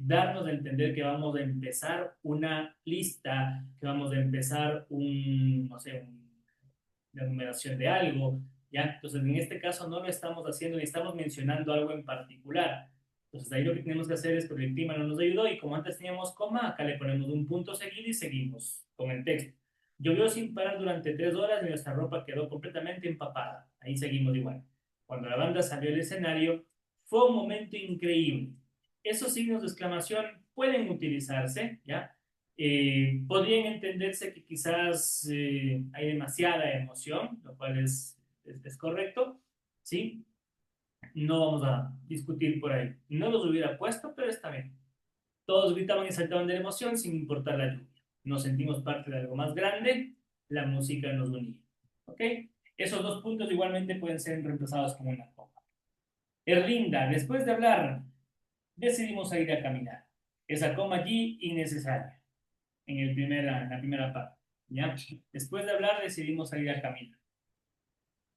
darnos a entender que vamos a empezar una lista, que vamos a empezar no sé, una numeración de algo, ¿ya? Entonces, en este caso no lo estamos haciendo ni estamos mencionando algo en particular. Entonces, ahí lo que tenemos que hacer es, porque el clima no nos ayudó y como antes teníamos coma, acá le ponemos un punto seguido y seguimos con el texto. Llovió sin parar durante 3 horas y nuestra ropa quedó completamente empapada. Ahí seguimos igual. Cuando la banda salió al escenario, fue un momento increíble. Esos signos de exclamación pueden utilizarse, ¿ya? Podrían entenderse que quizás hay demasiada emoción, lo cual es correcto, ¿sí? No vamos a discutir por ahí. No los hubiera puesto, pero está bien. Todos gritaban y saltaban de la emoción sin importar la lluvia. Nos sentimos parte de algo más grande, la música nos unía. ¿Ok? Esos dos puntos igualmente pueden ser reemplazados con una coma. Erlinda, después de hablar, decidimos salir a caminar. Esa coma allí innecesaria en la primera parte. ¿Ya? Después de hablar, decidimos salir a caminar.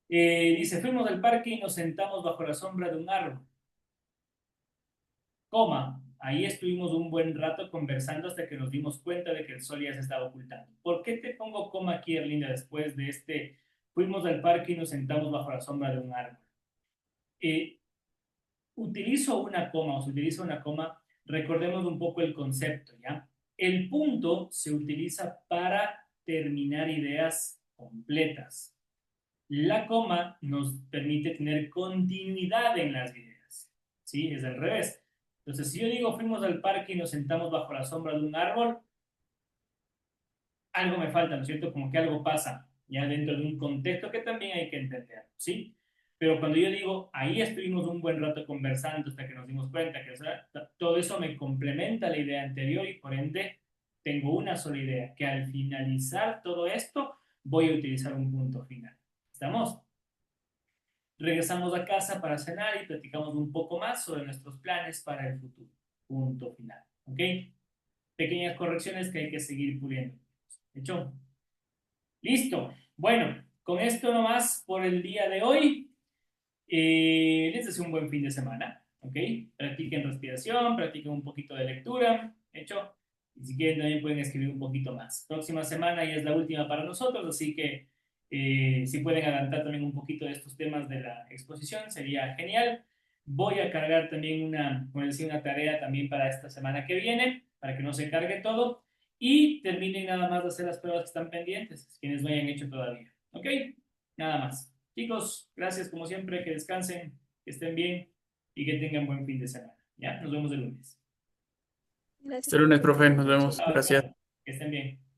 Dice, fuimos al parque y nos sentamos bajo la sombra de un árbol. Coma, ahí estuvimos un buen rato conversando hasta que nos dimos cuenta de que el sol ya se estaba ocultando. ¿Por qué te pongo coma aquí, Erlinda, después de este? Fuimos al parque y nos sentamos bajo la sombra de un árbol. Utilizo una coma o se utiliza una coma, recordemos un poco el concepto, ¿ya? El punto se utiliza para terminar ideas completas. La coma nos permite tener continuidad en las ideas, ¿sí? Es al revés. Entonces, si yo digo fuimos al parque y nos sentamos bajo la sombra de un árbol, algo me falta, ¿no es cierto? Como que algo pasa ya dentro de un contexto que también hay que entender, ¿sí? Pero cuando yo digo, ahí estuvimos un buen rato conversando hasta que nos dimos cuenta que todo eso me complementa la idea anterior y por ende tengo una sola idea, que al finalizar todo esto voy a utilizar un punto final. ¿Estamos? Regresamos a casa para cenar y platicamos un poco más sobre nuestros planes para el futuro. Punto final. ¿Ok? Pequeñas correcciones que hay que seguir puliendo. ¿Hecho? Listo. Bueno, con esto nomás por el día de hoy. Les deseo un buen fin de semana. ¿Ok? Practiquen respiración, practiquen un poquito de lectura. ¿Hecho? Y si quieren también pueden escribir un poquito más. Próxima semana ya es la última para nosotros, así que si pueden adelantar también un poquito de estos temas de la exposición, sería genial. Voy a cargar también como decía, una tarea también para esta semana que viene, para que no se cargue todo. Y terminen nada más de hacer las pruebas que están pendientes, quienes no hayan hecho todavía. ¿Ok? Nada más. Chicos, gracias como siempre, que descansen, que estén bien y que tengan buen fin de semana. ¿Ya? Nos vemos el lunes. Gracias, Este lunes, profe. profe, Buenas nos noches. vemos. Chao, Gracias. chao. Que estén bien.